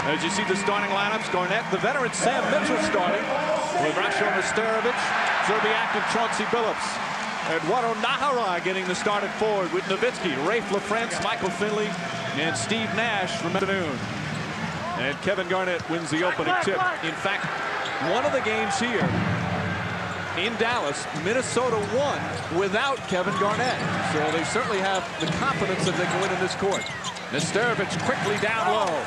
As you see the starting lineups, Garnett, the veteran Sam Mitchell starting with Rasho Nesterovic, Zerbiak, and Chauncey Billups. Eduardo Nahara getting the start at forward with Nowitzki, Rafe LaFrance, Michael Finley, and Steve Nash from afternoon. And Kevin Garnett wins the opening tip. In fact, one of the games here in Dallas, Minnesota won without Kevin Garnett. So they certainly have the confidence that they can win in this court. Nesterovic quickly down low.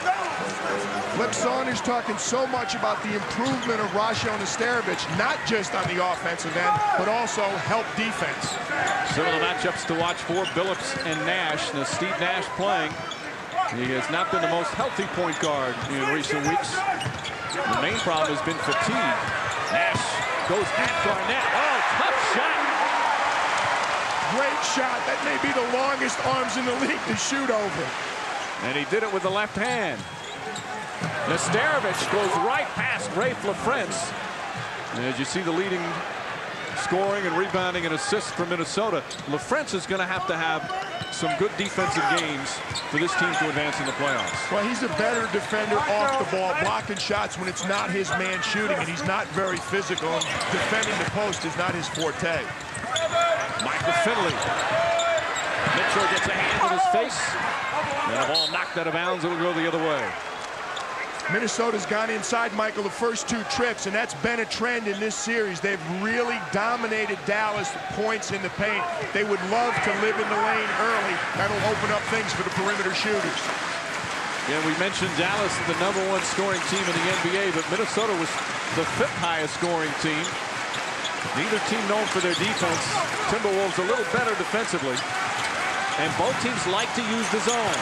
Flip Saunders talking so much about the improvement of Rasho Nesterovic, not just on the offensive end, but also help defense. Some of the matchups to watch for Billups and Nash. Now Steve Nash playing. He has not been the most healthy point guard in recent weeks. The main problem has been fatigue. Nash goes at Garnett. Oh, tough shot. Great shot. That may be the longest arms in the league to shoot over. And he did it with the left hand. Nesterovic goes right past Rafe LaFrance. And as you see the leading scoring and rebounding and assists for Minnesota, LaFrance is going to have some good defensive games for this team to advance in the playoffs. Well, he's a better defender off the ball, blocking shots when it's not his man shooting, and he's not very physical. And defending the post is not his forte. Michael Finley. Mitchell gets a hand in his face. And the ball knocked out of bounds. It'll go the other way. Minnesota's gone inside, Michael, the first 2 trips, and that's been a trend in this series. They've really dominated Dallas points in the paint. They would love to live in the lane early. That'll open up things for the perimeter shooters. Yeah, we mentioned Dallas is the #1 scoring team in the NBA, but Minnesota was the 5th highest scoring team. Neither team known for their defense. Timberwolves a little better defensively. And both teams like to use the zone.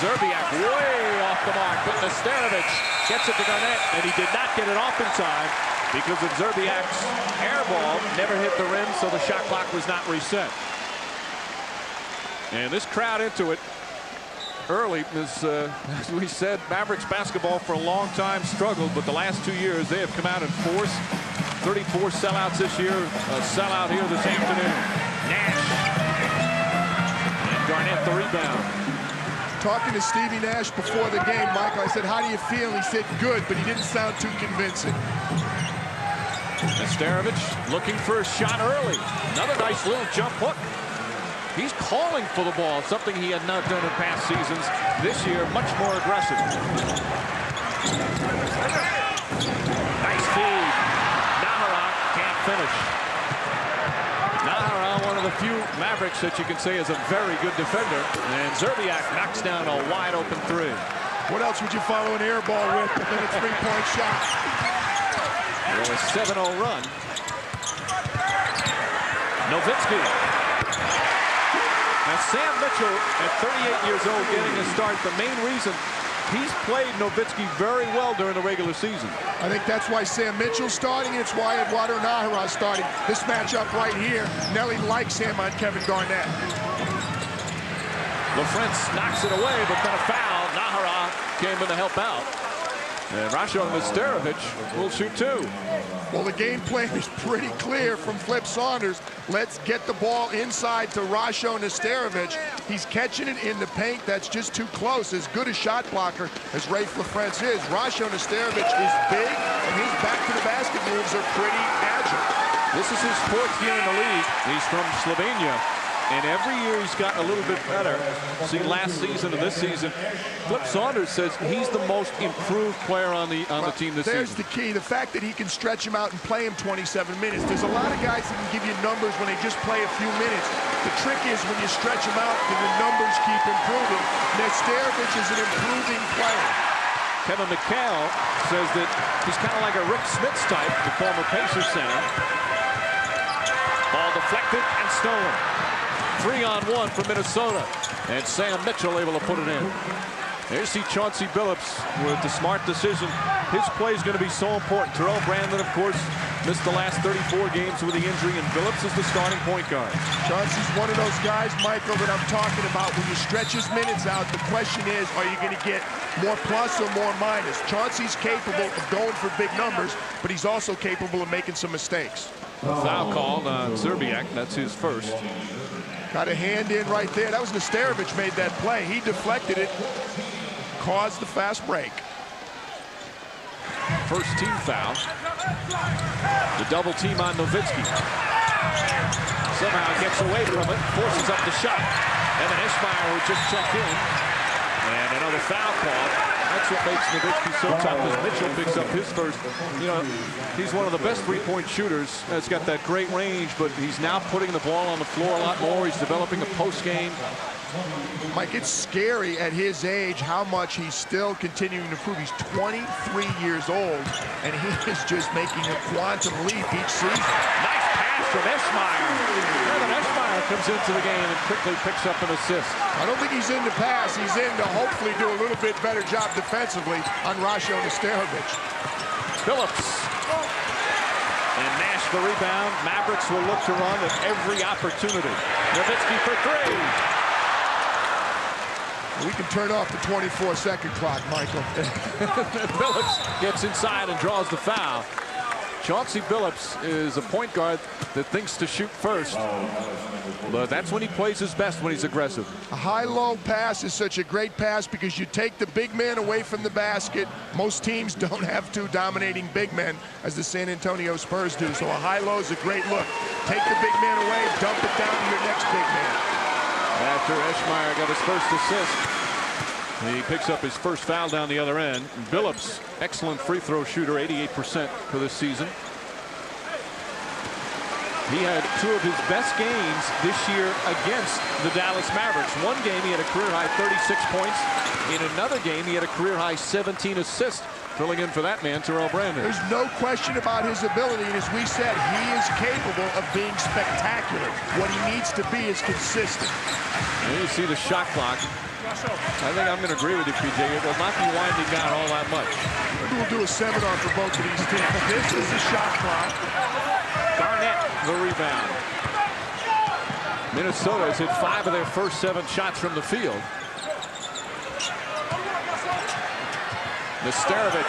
Zerbiak way off the mark, but Nesterovic gets it to Garnett, and he did not get it off in time because of Zerbiak's air ball. Never hit the rim, so the shot clock was not reset. And this crowd into it early. As we said, Mavericks basketball for a long time struggled, but the last 2 years they have come out in force. 34 sellouts this year, a sellout here this afternoon. Nash. Garnett the rebound. Talking to Stevie Nash before the game, Michael, I said, how do you feel? He said, good, but he didn't sound too convincing. Nesterovic looking for a shot early. Another nice little jump hook. He's calling for the ball, something he had not done in past seasons. This year, much more aggressive. Nice feed. Nahara can't finish. Nahara, one of the few Mavericks that you can say is a very good defender. And Zerbiak knocks down a wide open 3. What else would you follow an air ball with than a 3-point shot? Well, a 7-0 run. Nowitzki. Now Sam Mitchell at 38 years old getting a start. The main reason he's played Nowitzki very well during the regular season. I think that's why Sam Mitchell's starting, and it's why Eduardo Nahara's starting. This matchup right here, Nelly likes him on Kevin Garnett. LaFrance knocks it away, but then a foul. Nahara came in to help out. And Rasho Nesterovic will shoot 2. Well, the game plan is pretty clear from Flip Saunders. Let's get the ball inside to Rasho Nesterovic. He's catching it in the paint. That's just too close. As good a shot blocker as Rafe LaFrance is, Rasho Nesterovic is big, and his back-to-the-basket moves are pretty agile. This is his 4th year in the league. He's from Slovenia. And every year he's gotten a little bit better. See, last season and this season, Flip Saunders says he's the most improved player on the team this season. There's the key, the fact that he can stretch him out and play him 27 minutes. There's a lot of guys that can give you numbers when they just play a few minutes. The trick is when you stretch them out, then the numbers keep improving. Nesterovic is an improving player. Kevin McHale says that he's kind of like a Rick Smits type, the former Pacers center. Ball deflected and stolen. 3-on-1 for Minnesota, and Sam Mitchell able to put it in. There you see Chauncey Billups with the smart decision. His play is going to be so important. Terrell Brandon, of course, missed the last 34 games with the injury, and Billups is the starting point guard. Chauncey's one of those guys, Michael, that I'm talking about. When you stretch his minutes out, the question is, are you going to get more plus or more minus? Chauncey's capable of going for big numbers, but he's also capable of making some mistakes. Foul called on Zerbiak. That's his first. Got a hand in right there. That was Nesterovic made that play. He deflected it, caused the fast break. first team foul. The double team on Nowitzki. Somehow gets away from it, forces up the shot. Evan Ishmael would just check in. And another foul call. That's what makes Nowitzki so tough as Mitchell picks up his first. You know, he's one of the best three-point shooters. He's got that great range, but he's now putting the ball on the floor a lot more. He's developing a post game. Mike, it's scary at his age how much he's still continuing to improve. He's 23 years old, and he is just making a quantum leap each season. Nice pass from Ishmael. Evan Ishmael comes into the game and quickly picks up an assist. I don't think he's in to pass. He's in to hopefully do a little bit better job defensively on Rasho Nesterovic. Phillips. And Nash the rebound. Mavericks will look to run at every opportunity. Nowitzki for three. We can turn off the 24-second clock, Michael. Phillips gets inside and draws the foul. Chauncey Billups is a point guard that thinks to shoot first, but that's when he plays his best, when he's aggressive. A high-low pass is such a great pass because you take the big man away from the basket. Most teams don't have two dominating big men, as the San Antonio Spurs do, so a high-low is a great look. Take the big man away, dump it down to your next big man. After Ishmael got his first assist, he picks up his first foul down the other end. Billups, excellent free throw shooter, 88% for this season. He had two of his best games this year against the Dallas Mavericks. One game he had a career-high 36 points. In another game he had a career-high 17 assists. Filling in for that man, Terrell Brandon. There's no question about his ability, and as we said, he is capable of being spectacular. What he needs to be is consistent. And you see the shot clock. I think I'm going to agree with you, PJ. It will not be winding down all that much. Maybe we'll do a seminar for both of these teams. This is the shot clock. Garnett, the rebound. Minnesota has hit 5 of their first 7 shots from the field. Nesterovic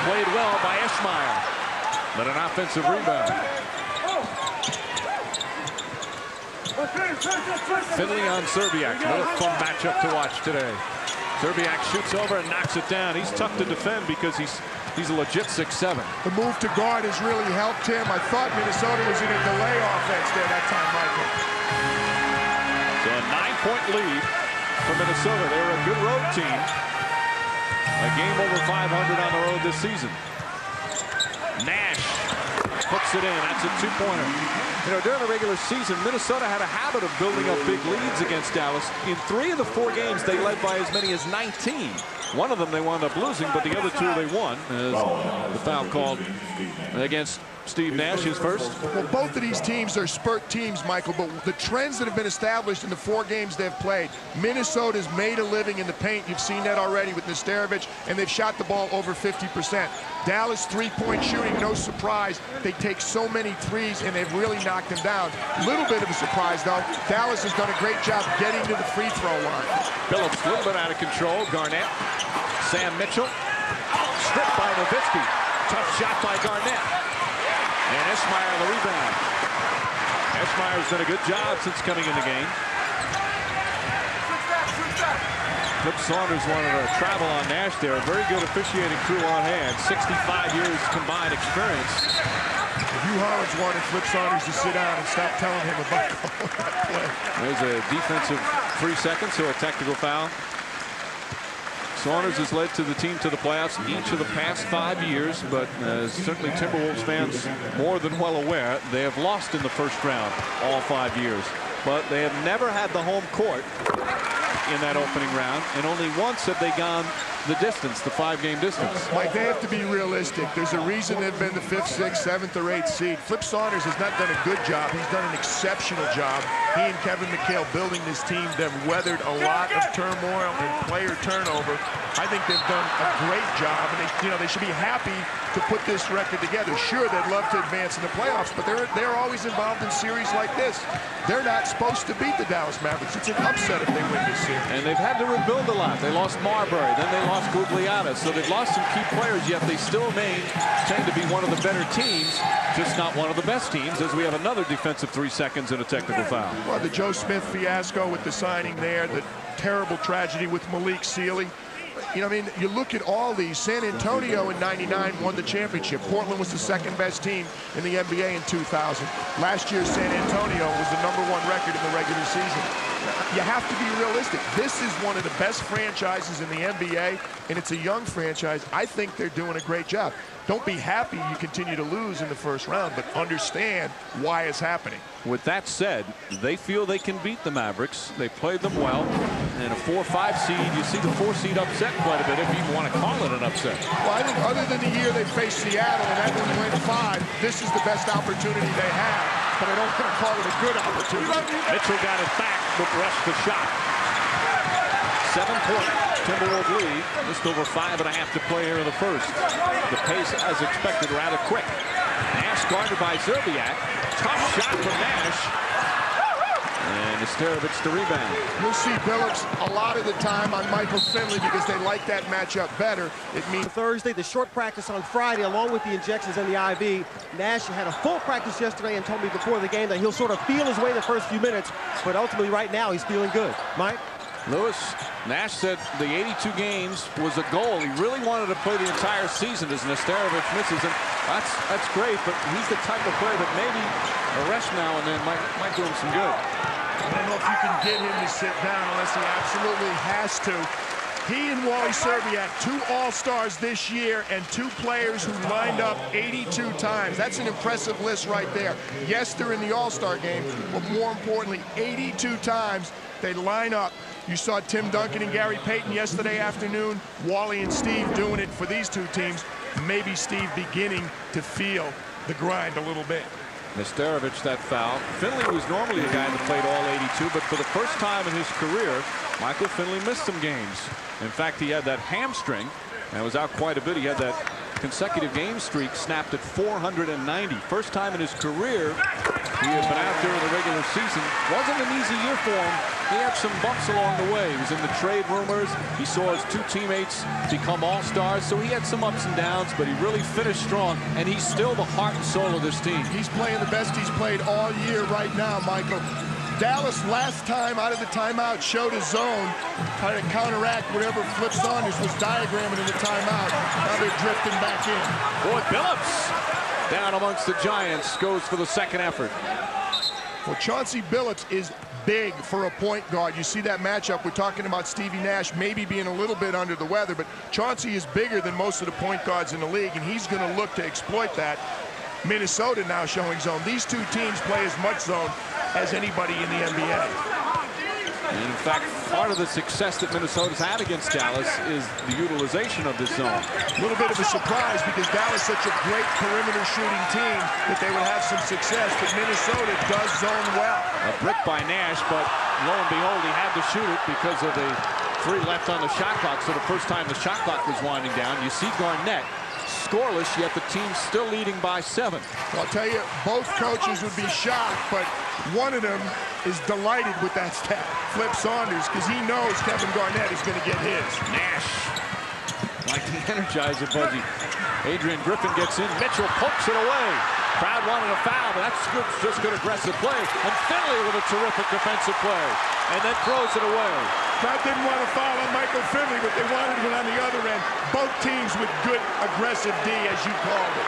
played well by Ishmael, but an offensive rebound. Finley on Serbiak. Another fun matchup to watch today. Serbiak shoots over and knocks it down. He's tough to defend because he's a legit 6'7". The move to guard has really helped him. I thought Minnesota was in a delay offense there that time, Michael. So a 9-point lead for Minnesota. They're a good road team. A game over 500 on the road this season. Nash puts it in. That's a 2-pointer. You know, during the regular season, Minnesota had a habit of building up big leads against Dallas. In 3 of the 4 games, they led by as many as 19. One of them they wound up losing, but the other 2 they won. As the foul called against Steve Nash, his first. Well, both of these teams are spurt teams, Michael, but the trends that have been established in the 4 games they've played, Minnesota's made a living in the paint. You've seen that already with Nesterovic, and they've shot the ball over 50%. Dallas 3-point shooting, no surprise. They take so many threes, and they've really knocked them down. Little bit of a surprise, though. Dallas has done a great job getting to the free throw line. Billups a little bit out of control. Garnett, Sam Mitchell, stripped by Nowitzki. Tough shot by Garnett. And Ishmael the rebound. Ishmael's done a good job since coming in the game. Flip Saunders wanted to travel on Nash there. A very good officiating crew on hand. 65 years combined experience. Hugh Hollins wanted Flip Saunders to sit down and stop telling him about calling that play. There's a defensive 3 seconds, so a technical foul. Saunders has led to the team to the playoffs each of the past 5 years, but certainly Timberwolves fans more than well aware, they have lost in the first round all 5 years. But they have never had the home court in that opening round, and only once have they gone the distance, the 5-game distance. Mike, they have to be realistic. There's a reason they've been the 5th, 6th, 7th, or 8th seed. Flip Saunders has not done a good job. He's done an exceptional job. He and Kevin McHale building this team. They've weathered a lot of turmoil and player turnover. I think they've done a great job, and they should be happy to put this record together. Sure, they'd love to advance in the playoffs, but they're always involved in series like this. They're not supposed to beat the Dallas Mavericks. It's an upset if they win this series. And they've had to rebuild a lot. They lost Marbury, then they lost Gugliotta, so they've lost some key players, yet they still tend to be one of the better teams, just not one of the best teams, as we have another defensive 3 seconds and a technical foul. Well, the Joe Smith fiasco with the signing there, the terrible tragedy with Malik Sealy. You know, I mean, you look at all these. San Antonio in '99 won the championship. Portland was the second best team in the NBA in 2000. Last year, San Antonio was the #1 record in the regular season. You have to be realistic. This is one of the best franchises in the NBA, and it's a young franchise. I think they're doing a great job. Don't be happy you continue to lose in the first round, but understand why it's happening. With that said, they feel they can beat the Mavericks. They played them well. And a 4-5 seed, you see the 4 seed upset quite a bit, if you even want to call it an upset. Well, I think other than the year they faced Seattle and that one went 5, this is the best opportunity they have. But I don't want to call it a good opportunity. Mitchell got it back, but rushed the shot. 7-point Timberwolves lead. Just over 5.5 to play here in the first. The pace, as expected, rather quick. Nash guarded by Zerbiak. Tough shot from Nash. And Nesterovic to rebound. You'll see Billups a lot of the time on Michael Finley because they like that matchup better. It means Thursday, the short practice on Friday, along with the injections and the IV. Nash had a full practice yesterday and told me before the game that he'll sort of feel his way the first few minutes, but ultimately right now he's feeling good. Mike? Lewis, Nash said the 82 games was a goal. He really wanted to play the entire season as Nesterovic misses him. That's great, but he's the type of player that maybe a rest now and then might do him some good. I don't know if you can get him to sit down unless he absolutely has to. He and Wally Zerbiak, 2 All-Stars this year and 2 players who lined up 82 times. That's an impressive list right there. Yes, they're in the All-Star game, but more importantly, 82 times they line up. You saw Tim Duncan and Gary Payton yesterday afternoon. Wally and Steve doing it for these 2 teams. Maybe Steve beginning to feel the grind a little bit. Nesterovic, that foul. Finley was normally a guy that played all 82, but for the first time in his career, Michael Finley missed some games. In fact, he had that hamstring and was out quite a bit. He had that consecutive game streak snapped at 490. First time in his career he had been out during the regular season. Wasn't an easy year for him. He had some bumps along the way. He was in the trade rumors. He saw his 2 teammates become all-stars, so he had some ups and downs, but he really finished strong, and he's still the heart and soul of this team. He's playing the best he's played all year right now, Michael. Dallas last time out of the timeout showed a zone, trying to counteract whatever Flip Saunders was diagramming in the timeout. Now they're drifting back in. Boy, Billups down amongst the Giants goes for the second effort. Well, Chauncey Billups is big for a point guard. You see that matchup. We're talking about Stevie Nash maybe being a little bit under the weather, but Chauncey is bigger than most of the point guards in the league, and he's going to look to exploit that. Minnesota now showing zone. These 2 teams play as much zone as anybody in the NBA. And in fact, part of the success that Minnesota's had against Dallas is the utilization of this zone. A little bit of a surprise because Dallas is such a great perimeter shooting team that they would have some success, but Minnesota does zone well. A brick by Nash, but lo and behold, he had to shoot it because of the 3 left on the shot clock. So the first time the shot clock was winding down, you see Garnett scoreless, yet the team's still leading by 7. Well, I'll tell you, both coaches would be shocked, but one of them is delighted with that stat, Flip Saunders, because he knows Kevin Garnett is going to get his. Nash, like the Energizer Buzzy. Adrian Griffin gets in. Mitchell pokes it away. Crowd wanted a foul, but that's good, just good aggressive play. And Finley with a terrific defensive play, and then throws it away. Crowd didn't want to foul on Michael Finley, but they wanted one on the other end. Both teams with good aggressive D, as you called it.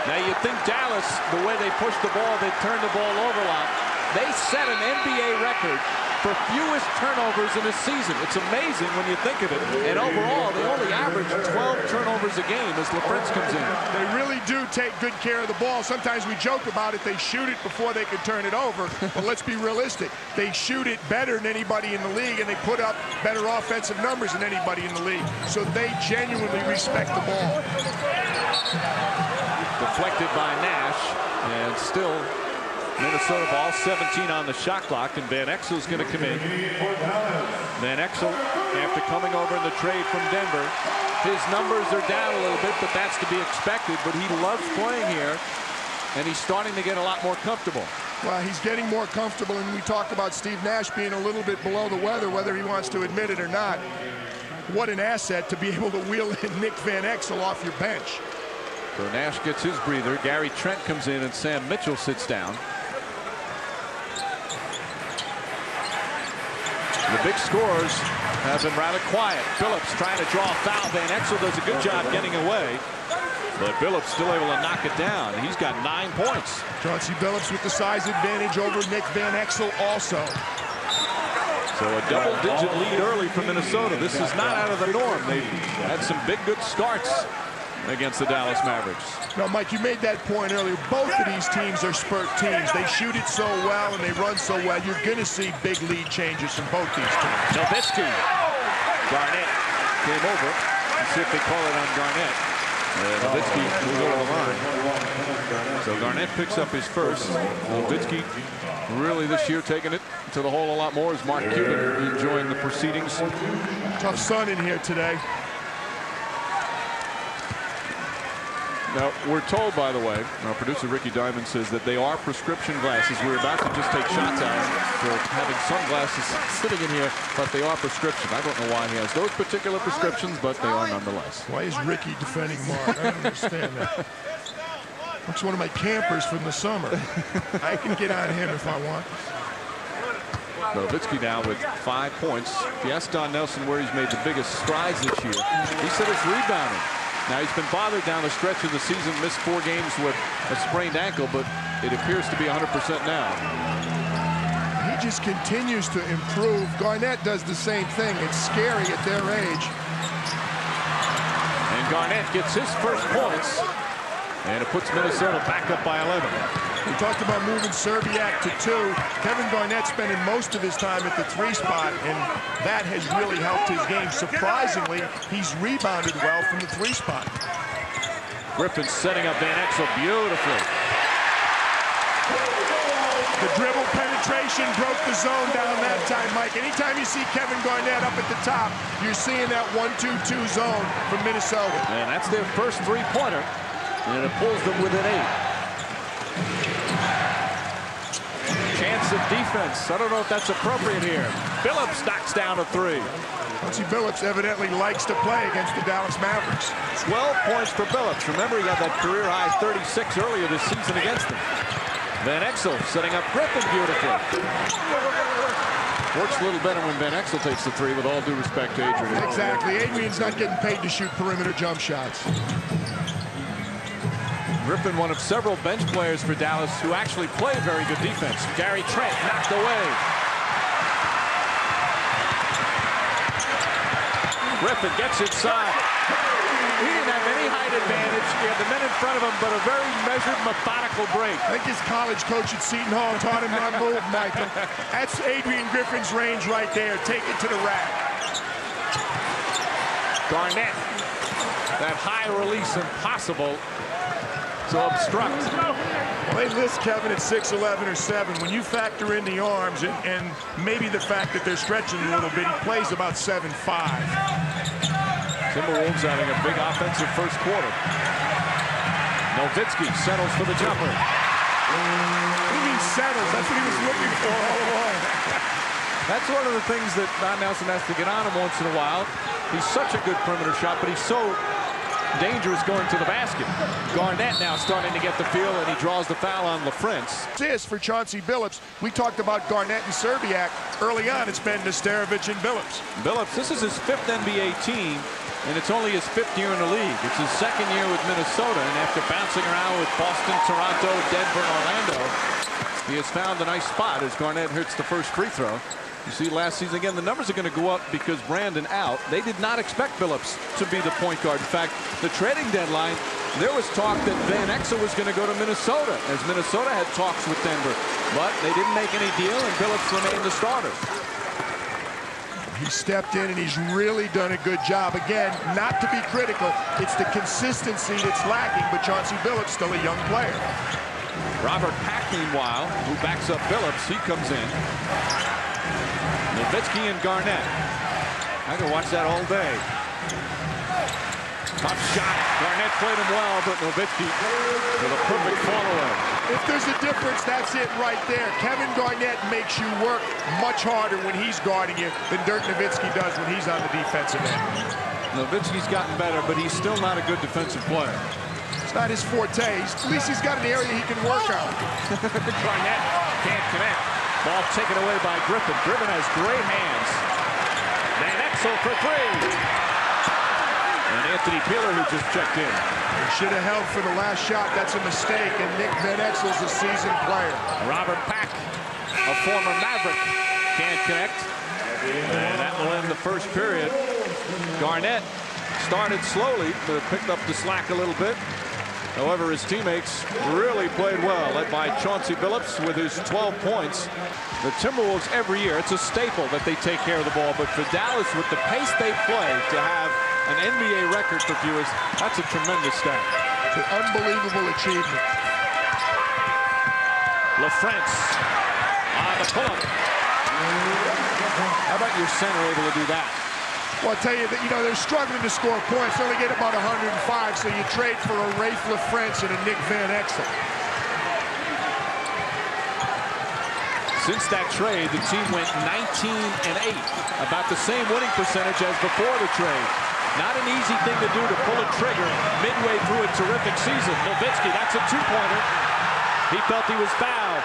Now you'd think Dallas, the way they pushed the ball, they turned the ball over a lot. They set an NBA record for fewest turnovers in a season. It's amazing when you think of it. And overall, they only average 12 turnovers a game as LaFrentz comes in. They really do take good care of the ball. Sometimes we joke about it. They shoot it before they can turn it over. But let's be realistic. They shoot it better than anybody in the league, and they put up better offensive numbers than anybody in the league. So they genuinely respect the ball. Deflected by Nash, and still Minnesota ball, 17 on the shot clock, and Van Exel's going to come in. Van Exel, after coming over in the trade from Denver, his numbers are down a little bit, but that's to be expected. But he loves playing here, and he's starting to get a lot more comfortable. Well, he's getting more comfortable, and we talk about Steve Nash being a little bit below the weather, whether he wants to admit it or not. What an asset to be able to wheel in Nick Van Exel off your bench. So Nash gets his breather. Gary Trent comes in, and Sam Mitchell sits down. The big scores have been rather quiet. Billups trying to draw a foul. Van Exel does a good job getting away. But Billups still able to knock it down. He's got 9 points. Chauncey Billups with the size advantage over Nick Van Exel also. So a double-digit lead early for Minnesota. This is not out of the norm. They've had some big, good starts against the Dallas Mavericks. Now, Mike, you made that point earlier. Both of these teams are spurt teams. They shoot it so well and they run so well. You're going to see big lead changes from both these teams. Nowitzki. Garnett came over. Let's see if they call it on Garnett. Nowitzki moves over the line. So Garnett picks up his first. Nowitzki really this year taking it to the hole a lot more as Mark Cuban enjoying the proceedings. Tough sun in here today. Now, we're told, by the way, our producer Ricky Diamond says that they are prescription glasses. We're about to just take shots at him for having sunglasses sitting in here, but they are prescription. I don't know why he has those particular prescriptions, but they are nonetheless. Why is Ricky defending Mark? I don't understand that. Looks one of my campers from the summer. I can get on him if I want. Nowitzki now with 5 points. If you ask Don Nelson where he's made the biggest strides this year, he said it's rebounding. Now, he's been bothered down the stretch of the season, missed 4 games with a sprained ankle, but it appears to be 100% now. He just continues to improve. Garnett does the same thing. It's scary at their age. And Garnett gets his first points, and it puts Minnesota back up by 11. We talked about moving Serbiak to 2. Kevin Garnett spending most of his time at the 3 spot, and that has really helped his game. Surprisingly, he's rebounded well from the 3 spot. Griffin setting up Van Exel beautifully. The dribble penetration broke the zone down that time, Mike. Anytime you see Kevin Garnett up at the top, you're seeing that 1-2-2 zone from Minnesota. And that's their first 3-pointer, and it pulls them within 8. Chance of defense. I don't know if that's appropriate here. Billups knocks down a 3. Chauncey Billups evidently likes to play against the Dallas Mavericks. 12 points for Billups. Remember, he got that career-high 36 earlier this season against them. Van Exel setting up Griffin beautifully. Works a little better when Van Exel takes the 3, with all due respect to Adrian. Exactly. Adrian's not getting paid to shoot perimeter jump shots. Griffin, one of several bench players for Dallas who actually play very good defense. Gary Trent knocked away. Griffin gets inside. He didn't have any height advantage. He had the men in front of him, but a very measured, methodical break. I think his college coach at Seton Hall taught him not to move, Michael. That's Adrian Griffin's range right there. Take it to the rack. Garnett. That high release impossible to obstruct. Well, they list Kevin at 6'11" or 7. When you factor in the arms and maybe the fact that they're stretching a little bit, he plays about 7'5". Timberwolves having a big offensive first quarter. Nowitzki settles for the jumper. What do you mean settles? That's what he was looking for all along. That's one of the things that Don Nelson has to get on him once in a while. He's such a good perimeter shot, but he's so dangerous going to the basket. Garnett now starting to get the feel, and he draws the foul on LaFrance. This for Chauncey Billups. We talked about Garnett and Serbiak. Early on, it's been Nesterovic and Billups. Billups, this is his 5th NBA team, and it's only his 5th year in the league. It's his 2nd year with Minnesota, and after bouncing around with Boston, Toronto, Denver, and Orlando, he has found a nice spot as Garnett hits the first free throw. You see last season, again, the numbers are going to go up because Brandon out. They did not expect Billups to be the point guard. In fact, the trading deadline, there was talk that Van Exel was going to go to Minnesota, as Minnesota had talks with Denver. But they didn't make any deal, and Billups remained the starter. He stepped in, and he's really done a good job. Again, not to be critical, it's the consistency that's lacking, but Chauncey Billups still a young player. Robert Pack, meanwhile, who backs up Billups, he comes in. Nowitzki and Garnett. I can watch that all day. Tough shot. Garnett played him well, but Nowitzki with a perfect fall away. If there's a difference, that's it right there. Kevin Garnett makes you work much harder when he's guarding you than Dirk Nowitzki does when he's on the defensive end. Nowitzki's gotten better, but he's still not a good defensive player. It's not his forte. At least he's got an area he can work on. Garnett can't connect. Ball taken away by Griffin. Griffin has great hands. Van Exel for three. And Anthony Peeler, who just checked in. Should have held for the last shot. That's a mistake, and Nick Van Exel's a seasoned player. Robert Pack, a former Maverick, can't connect. And that will end the first period. Garnett started slowly, but picked up the slack a little bit. However, his teammates really played well, led by Chauncey Billups with his 12 points. The Timberwolves every year, it's a staple that they take care of the ball, but for Dallas, with the pace they play, to have an NBA record for viewers, that's a tremendous stat. It's an unbelievable achievement. LaFrance on the pull-up. How about your center able to do that? Well, I'll tell you that, they're struggling to score points. They only get about 105, so you trade for a Rafe LaFrance and a Nick Van Exel. Since that trade, the team went 19-8, about the same winning percentage as before the trade. Not an easy thing to do, to pull a trigger midway through a terrific season. Nowitzki, that's a two-pointer. He felt he was fouled.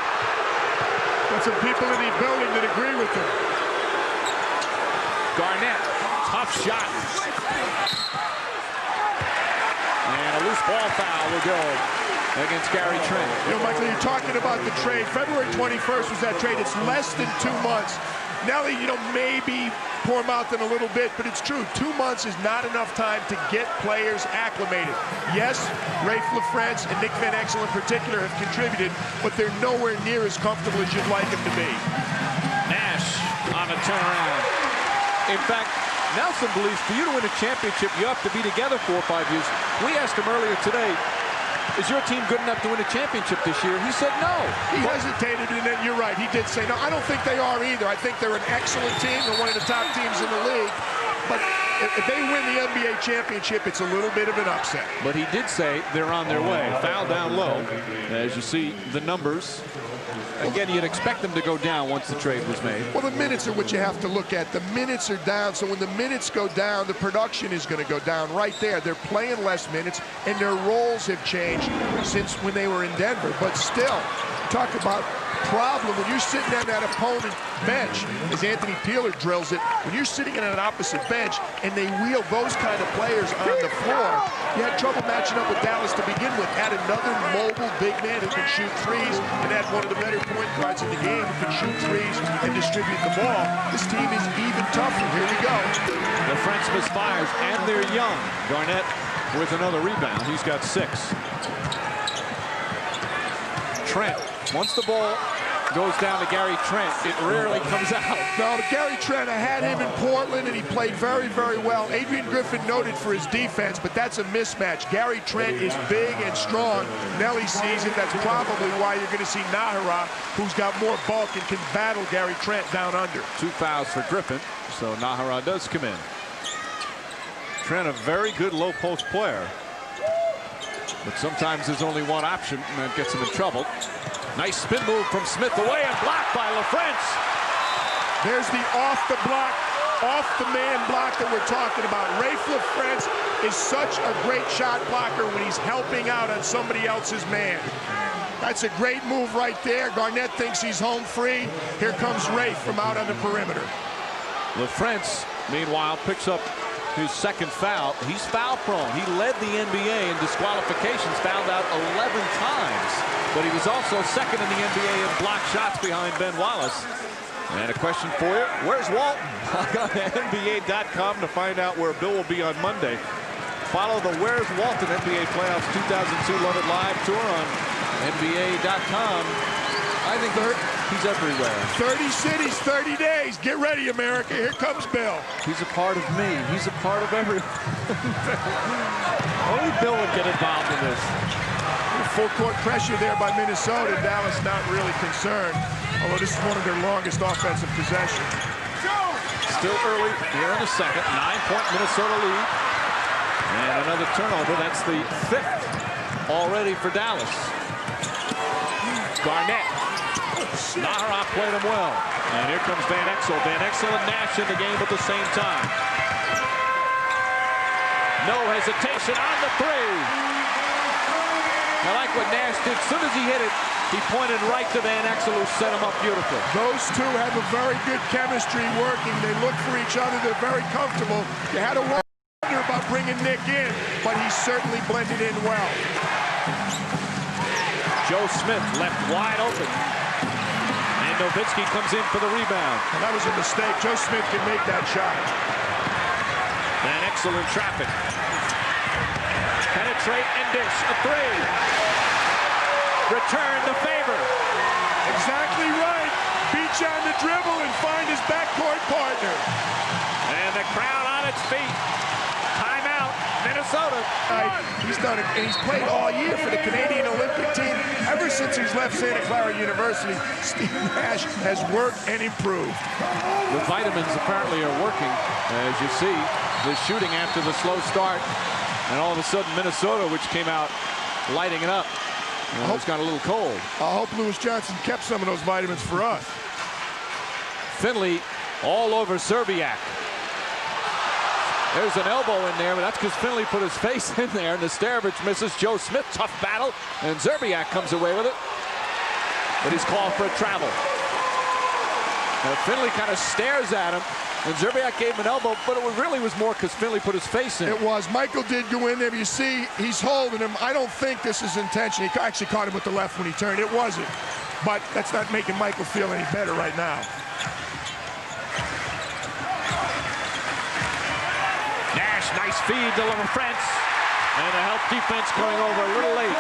Got some people in the building that agree with him. Garnett, tough shot. And a loose ball foul will go against Gary Trent. Michael, you're talking about the trade. February 21st was that trade. It's less than 2 months. Nelly, maybe poor mouthing a little bit, but it's true. 2 months is not enough time to get players acclimated. Yes, Rafe LaFrance and Nick Van Exel in particular have contributed, but they're nowhere near as comfortable as you'd like them to be. Nash on a turnaround. In fact, Nelson believes for you to win a championship, you have to be together 4 or 5 years. We asked him earlier today, is your team good enough to win a championship this year? He said no. He hesitated, and then you're right. He did say no. I don't think they are either. I think they're an excellent team. They're one of the top teams in the league. But if they win the NBA championship, it's a little bit of an upset. But he did say they're on their way. Foul down low. As you see the numbers. Again, you'd expect them to go down once the trade was made. Well, the minutes are what you have to look at. The minutes are down, so when the minutes go down, the production is going to go down right there. They're playing less minutes, and their roles have changed since when they were in Denver. But still, talk about problem when you're sitting on that opponent bench, as Anthony Peeler drills it, when you're sitting on an opposite bench and they wheel those kind of players on the floor, you had trouble matching up with Dallas to begin with. Add another mobile big man who can shoot threes, and add one of the better point guards in the game who can shoot threes and distribute the ball. This team is even tougher. Here we go. The French misfires, and they're young. Garnett with another rebound. He's got 6. Trent, once the ball goes down to Gary Trent, it rarely comes out. No, Gary Trent, I had him in Portland, and he played very, very well. Adrian Griffin noted for his defense, but that's a mismatch. Gary Trent is big and strong. Nelly sees it. That's probably why you're going to see Nahara, who's got more bulk and can battle Gary Trent down under. 2 fouls for Griffin, so Nahara does come in. Trent, a very good low-post player. But sometimes there's only one option, and that gets him in trouble. Nice spin move from Smith away and blocked by LaFrance. There's the off-the-block, off-the-man block that we're talking about. Rafe LaFrance is such a great shot blocker when he's helping out on somebody else's man. That's a great move right there. Garnett thinks he's home free. Here comes Rafe from out on the perimeter. LaFrance, meanwhile, picks up his second foul. He's foul prone. He led the NBA in disqualifications, fouled out 11 times. But he was also second in the NBA in block shots behind Ben Wallace. And a question for you, where's Walton? Log on to NBA.com to find out where Bill will be on Monday. Follow the Where's Walton NBA Playoffs 2002 Love It Live tour on NBA.com. I think he's everywhere. 30 cities, 30 days. Get ready, America. Here comes Bill. He's a part of me. He's a part of everyone. Only Bill would get involved in this. Full court pressure there by Minnesota. Dallas not really concerned, although this is one of their longest offensive possessions. Still early here in the second. 9-point Minnesota lead. And another turnover. That's the 5th already for Dallas. Garnett. Nahara played him well. And here comes Van Exel. Van Exel and Nash in the game at the same time. No hesitation on the 3. I like what Nash did. As soon as he hit it, he pointed right to Van Exel, who set him up beautifully. Those two have a very good chemistry working. They look for each other. They're very comfortable. You had to wonder about bringing Nick in, but he certainly blended in well. Joe Smith left wide open. And Nowitzki comes in for the rebound. And that was a mistake. Joe Smith can make that shot. Van Exel in traffic. Penetrate and dish. A three. Return the favor. Exactly right. Beach on the dribble and find his backcourt partner. And the crowd on its feet. Timeout, Minnesota. He's done it, and he's played all year for the Canadian Olympic team. Ever since he's left Santa Clara University, Steve Nash has worked and improved. The vitamins apparently are working, as you see. The shooting after the slow start. And all of a sudden, Minnesota, which came out lighting it up, it's got a little cold. I hope Lewis Johnson kept some of those vitamins for us. Finley all over Zerbiak. There's an elbow in there, but that's because Finley put his face in there. Nesterovic misses. Joe Smith, tough battle, and Zerbiak comes away with it. But he's called for a travel. Now Finley kind of stares at him, and Zerbiak gave him an elbow, but it really was more because Finley put his face in. It was. Michael did go in there, but you see, he's holding him. I don't think this is intentional. He actually caught him with the left when he turned. It wasn't. But that's not making Michael feel any better right now. Nash, nice feed to LaFrance. And the help defense coming over a little late.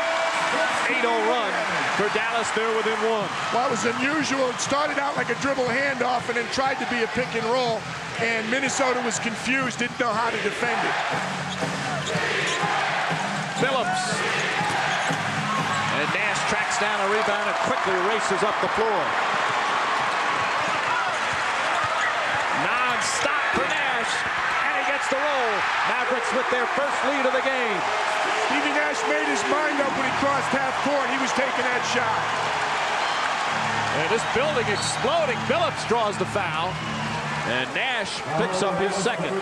8-0 run for Dallas. They're within one. Well, it was unusual. It started out like a dribble handoff and then tried to be a pick and roll. And Minnesota was confused, didn't know how to defend it. Phillips. And Nash tracks down a rebound and quickly races up the floor. Non-stop for Nash. And he gets the roll. Mavericks with their first lead of the game. Stevie Nash made his mind up when he crossed half court. He was taking that shot. And this building exploding. Phillips draws the foul. And Nash picks up his second.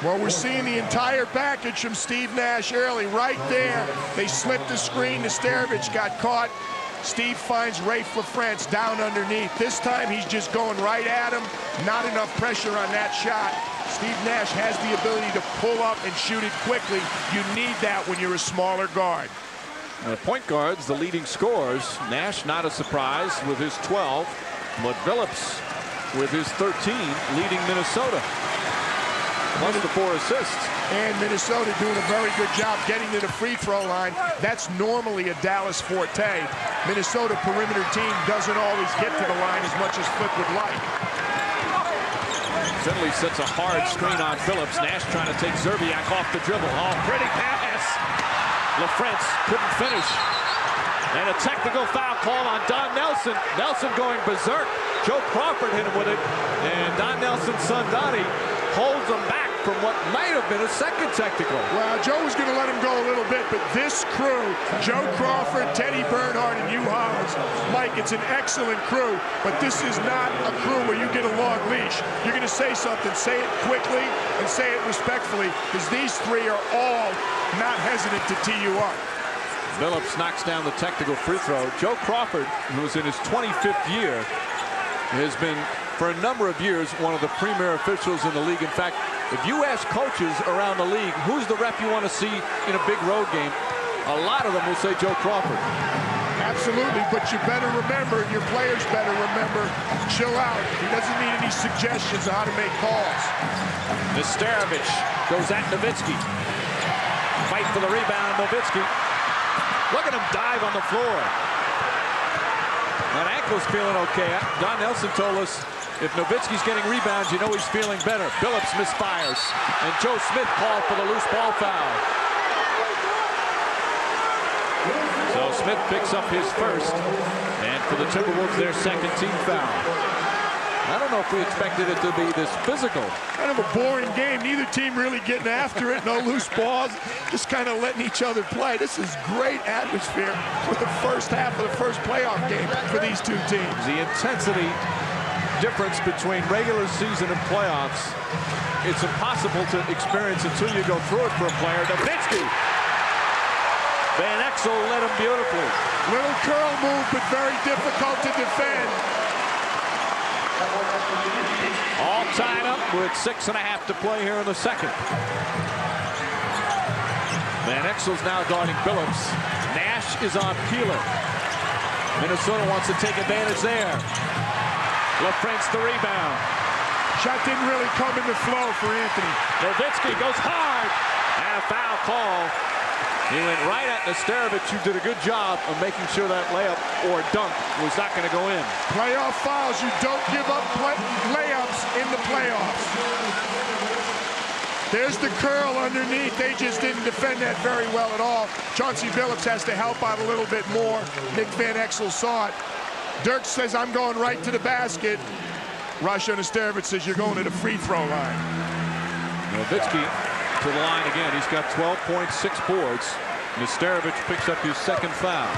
Well, we're seeing the entire package from Steve Nash early. Right there, they slipped the screen. Nesterovic got caught. Steve finds Rafe LaFrance down underneath. This time, he's just going right at him. Not enough pressure on that shot. Steve Nash has the ability to pull up and shoot it quickly. You need that when you're a smaller guard. Point guards, the leading scorers. Nash, not a surprise, with his 12. But Phillips, with his 13, leading Minnesota. Plus the 4 assists. And Minnesota doing a very good job getting to the free throw line. That's normally a Dallas forte. Minnesota perimeter team doesn't always get to the line as much as Flip would like. Finley sets a hard screen on Phillips. Nash trying to take Zerbiak off the dribble. Oh, pretty pass. LaFrance couldn't finish. And a technical foul call on Don Nelson. Nelson going berserk. Joe Crawford hit him with it. And Don Nelson's son, Donnie, holds him back from what might have been a second technical. Well, Joe was going to let him go a little bit, but this crew, Joe Crawford, Teddy Bernhardt, and Hugh Hollins, Mike, it's an excellent crew, but this is not a crew where you get a long leash. You're going to say something, say it quickly, and say it respectfully, because these three are all not hesitant to tee you up. Phillips knocks down the technical free throw. Joe Crawford, who's in his 25th year, has been, for a number of years, one of the premier officials in the league. In fact, if you ask coaches around the league, who's the ref you want to see in a big road game, a lot of them will say Joe Crawford. Absolutely, but you better remember, your players better remember, chill out. He doesn't need any suggestions on how to make calls. Nesterovic goes at Nowitzki. Fight for the rebound, Nowitzki. Look at him dive on the floor. That ankle's feeling okay. Don Nelson told us if Nowitzki's getting rebounds, you know he's feeling better. Phillips misfires. And Joe Smith called for the loose ball foul. So Smith picks up his first. And for the Timberwolves, their second team foul. I don't know if we expected it to be this physical. Kind of a boring game. Neither team really getting after it. No loose balls. Just kind of letting each other play. This is great atmosphere for the first half of the first playoff game for these two teams. The intensity difference between regular season and playoffs, it's impossible to experience until you go through it for a player. Nowitzki Van Exel led him beautifully. Little curl move, but very difficult to defend. All tied up with 6.5 to play here in the second. Van Exel's now guarding Billups. Nash is on Peeler. Minnesota wants to take advantage there. LaFrance the rebound. Shot didn't really come in the flow for Anthony. Nowitzki goes hard. And a foul call. He went right at Nesterovic, who did a good job of making sure that layup or dunk was not going to go in. Playoff fouls. You don't give up layups in the playoffs. There's the curl underneath. They just didn't defend that very well at all. Chauncey Billups has to help out a little bit more. Nick Van Exel saw it. Dirk says, I'm going right to the basket. Rasho Nesterovic says, you're going to the free throw line. Nowitzki to the line again. He's got 12.6 boards. Nesterovic picks up his second foul.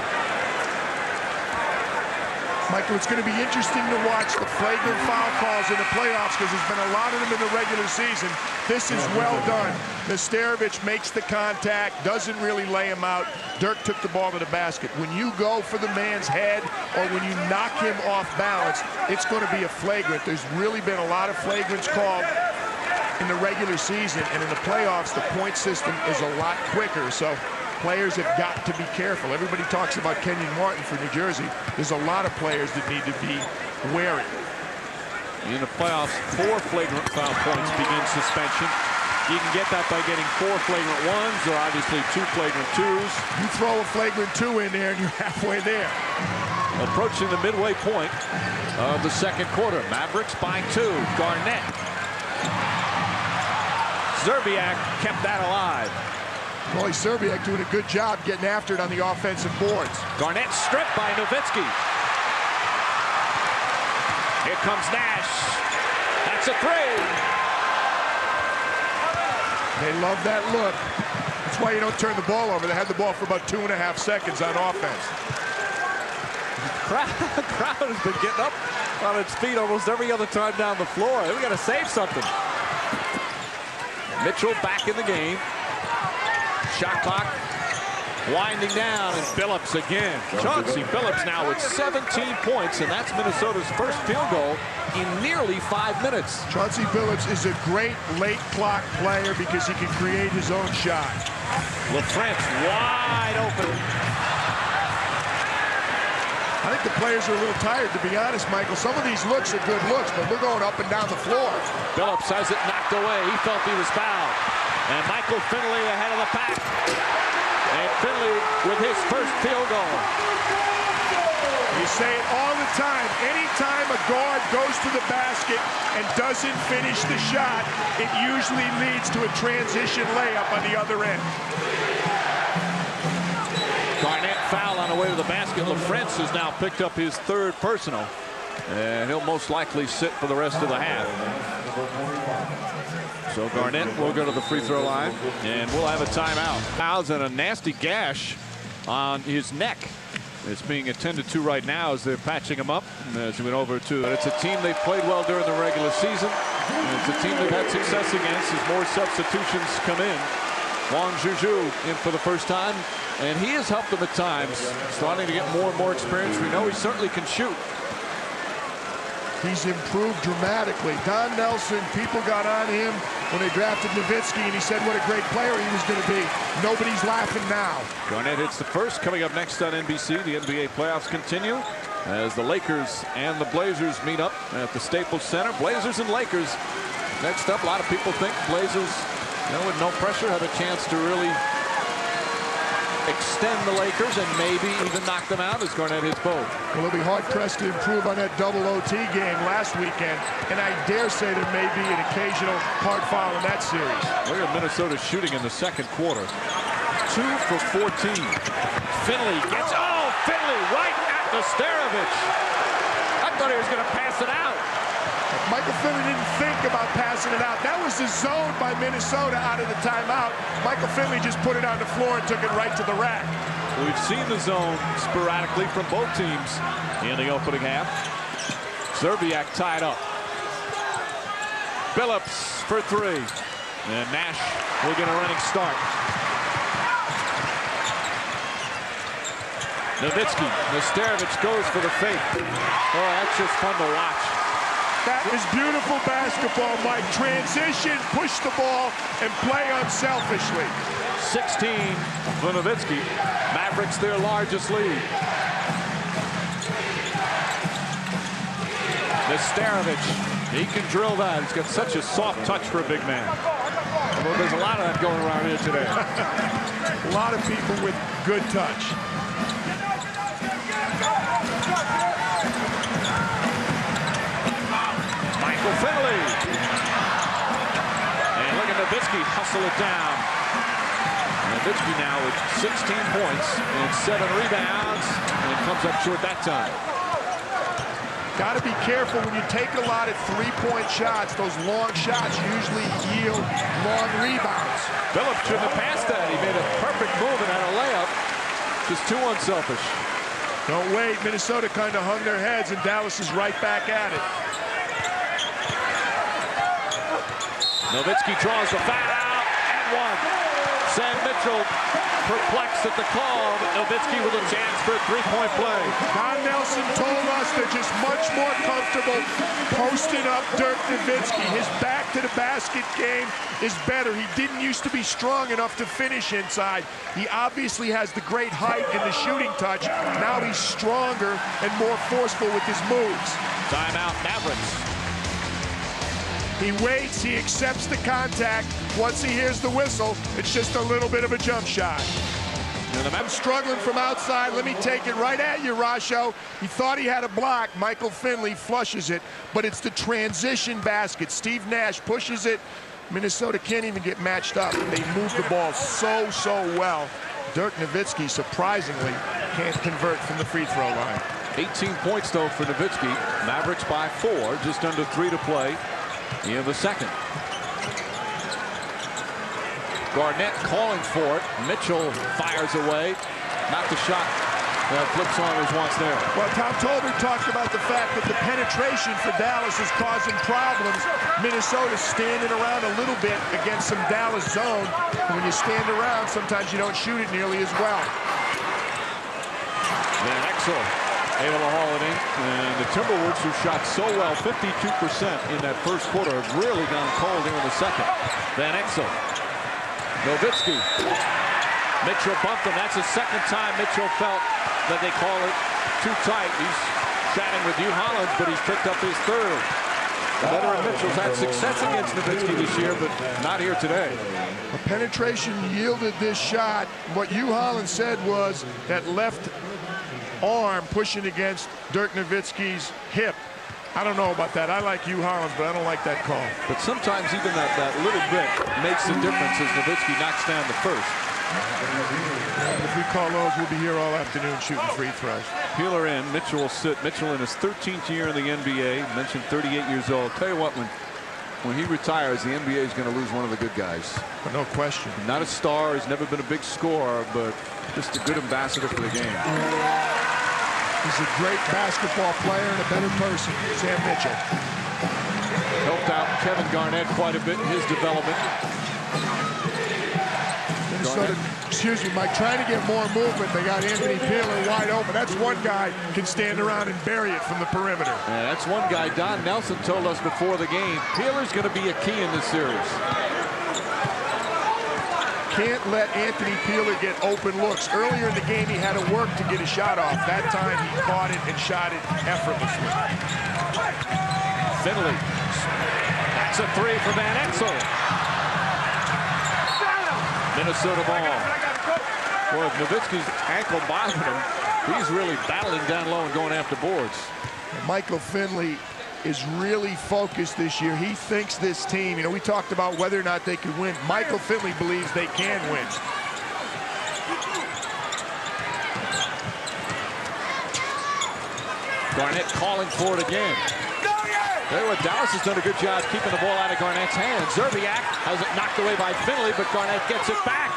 Michael, it's going to be interesting to watch the flagrant foul calls in the playoffs because there's been a lot of them in the regular season. This is well done. Nesterovic makes the contact, doesn't really lay him out. Dirk took the ball to the basket. When you go for the man's head or when you knock him off balance, it's going to be a flagrant. There's really been a lot of flagrants called in the regular season, and in the playoffs, the point system is a lot quicker. So players have got to be careful. Everybody talks about Kenyon Martin for New Jersey. There's a lot of players that need to be wary. In the playoffs, 4 flagrant foul points begin suspension. You can get that by getting 4 flagrant ones or obviously 2 flagrant twos. You throw a flagrant 2 in there and you're halfway there. Approaching the midway point of the second quarter. Mavericks by 2. Garnett. Szczerbiak kept that alive. Boy, Szczerbiak doing a good job getting after it on the offensive boards. Garnett stripped by Nowitzki. Here comes Nash. That's a 3. They love that look. That's why you don't turn the ball over. They had the ball for about 2.5 seconds on offense. The crowd has been getting up on its feet almost every other time down the floor. We got to save something. Mitchell back in the game. Shot clock winding down, and Billups again. Chauncey Billups now with 17 points, and that's Minnesota's first field goal in nearly 5 minutes. Chauncey Billups is a great late clock player because he can create his own shot. LaFrance wide open. I think the players are a little tired, to be honest, Michael. Some of these looks are good looks, but we're going up and down the floor. Billups has it knocked away. He felt he was fouled. And Michael Finley ahead of the pack. And Finley with his first field goal. You say it all the time. Anytime a guard goes to the basket and doesn't finish the shot, it usually leads to a transition layup on the other end. Garnett foul on the way to the basket. LaFrance has now picked up his 3rd personal. And he'll most likely sit for the rest of the half. So Garnett will go to the free throw line, and we'll have a timeout. Fouls and a nasty gash on his neck. It's being attended to right now as they're patching him up. As we went over to it, it's a team they've played well during the regular season. And it's a team they've had success against as more substitutions come in. Wang Juju in for the first time, and he has helped them at times, starting to get more and more experience. We know he certainly can shoot. He's improved dramatically. Don Nelson, people got on him when they drafted Nowitzki, and he said what a great player he was going to be. Nobody's laughing now. Garnett hits the first. Coming up next on NBC, the NBA playoffs continue as the Lakers and the Blazers meet up at the Staples Center. Blazers and Lakers. Next up, a lot of people think Blazers, with no pressure, have a chance to really extend the Lakers and maybe even knock them out as Garnett hits both. Well, they'll be hard-pressed to improve on that double OT game last weekend, and I dare say there may be an occasional hard foul in that series. Look at Minnesota shooting in the second quarter. 2 for 14. Finley gets, Finley right at Nesterovic. I thought he was going to pass it out. Michael Finley didn't think about passing it out. That was the zone by Minnesota out of the timeout. Michael Finley just put it on the floor and took it right to the rack. We've seen the zone sporadically from both teams in the opening half. Szczerbiak tied up. Billups for 3. And Nash will get a running start. Nowitzki, Nesterovic goes for the fake. Oh, that's just fun to watch. That is beautiful basketball, Mike. Transition, push the ball, and play unselfishly. 16 for Nowitzki. Mavericks their largest lead. Nesterovic, he can drill that. He's got such a soft touch for a big man. Well, there's a lot of that going around here today. A lot of people with good touch. Michael Finley. And look at Nowitzki hustle it down. Nowitzki now with 16 points and 7 rebounds, and comes up short that time. Got to be careful when you take a lot of three-point shots. Those long shots usually yield long rebounds. Phillips shouldn't have passed that. He made a perfect move and had a layup. Just too unselfish. Don't wait. Minnesota kind of hung their heads, and Dallas is right back at it. Nowitzki draws the foul and one. Sam Mitchell perplexed at the call, but Nowitzki with a chance for a three-point play. Don Nelson told us they're just much more comfortable posting up Dirk Nowitzki. His back-to-the-basket game is better. He didn't used to be strong enough to finish inside. He obviously has the great height and the shooting touch. Now he's stronger and more forceful with his moves. Timeout, Mavericks. He waits, he accepts the contact. Once he hears the whistle, it's just a little bit of a jump shot. I'm struggling from outside. Let me take it right at you, Rasho. He thought he had a block. Michael Finley flushes it, but it's the transition basket. Steve Nash pushes it. Minnesota can't even get matched up. They move the ball so well. Dirk Nowitzki, surprisingly, can't convert from the free throw line. 18 points, though, for Nowitzki. Mavericks by 4, just under 3 to play in the second. Garnett calling for it. Mitchell fires away. Not the shot that flips on as once there. Well, Tom Tolbert talked about the fact that the penetration for Dallas is causing problems. Minnesota's standing around a little bit against some Dallas zone. And when you stand around, sometimes you don't shoot it nearly as well. Van Exel able to haul it in. And the Timberwolves, who shot so well, 52% in that first quarter, have really gone cold here in the second. Van Exel. Nowitzki. Mitchell bumped him. That's the second time Mitchell felt that they call it too tight. He's chatting with Hugh Hollins, but he's picked up his third. The veteran Mitchell's had success against Nowitzki this year, but not here today. The penetration yielded this shot. What Hugh Hollins said was that left arm pushing against Dirk Nowitzki's hip. I don't know about that. I like Hugh Hollins, but I don't like that call. But sometimes even that little bit makes the difference as Nowitzki knocks down the first. If we call those, we'll be here all afternoon shooting free throws. Peeler in, Mitchell will sit. Mitchell in his 13th year in the NBA, mentioned 38 years old. Tell you what, when he retires, the NBA is going to lose one of the good guys. No question. Not a star, he's never been a big scorer, but just a good ambassador for the game. He's a great basketball player and a better person, Sam Mitchell. Helped out Kevin Garnett quite a bit in his development. Minnesota, excuse me, Mike, trying to get more movement. They got Anthony Peeler wide open. That's one guy can stand around and bury it from the perimeter. Yeah, that's one guy. Don Nelson told us before the game, Peeler's going to be a key in this series. Can't let Anthony Peeler get open looks. Earlier in the game, he had to work to get a shot off. That time, he caught it and shot it effortlessly. Finley. That's a three for Van Exel. Minnesota ball. Boy, if Nowitzki's ankle bothered him, he's really battling down low and going after boards. Michael Finley is really focused this year. He thinks this team, you know, we talked about whether or not they could win. Michael Finley believes they can win. Garnett calling for it again. There, what Dallas has done a good job keeping the ball out of Garnett's hands. Zerbiak has it knocked away by Finley, but Garnett gets it back.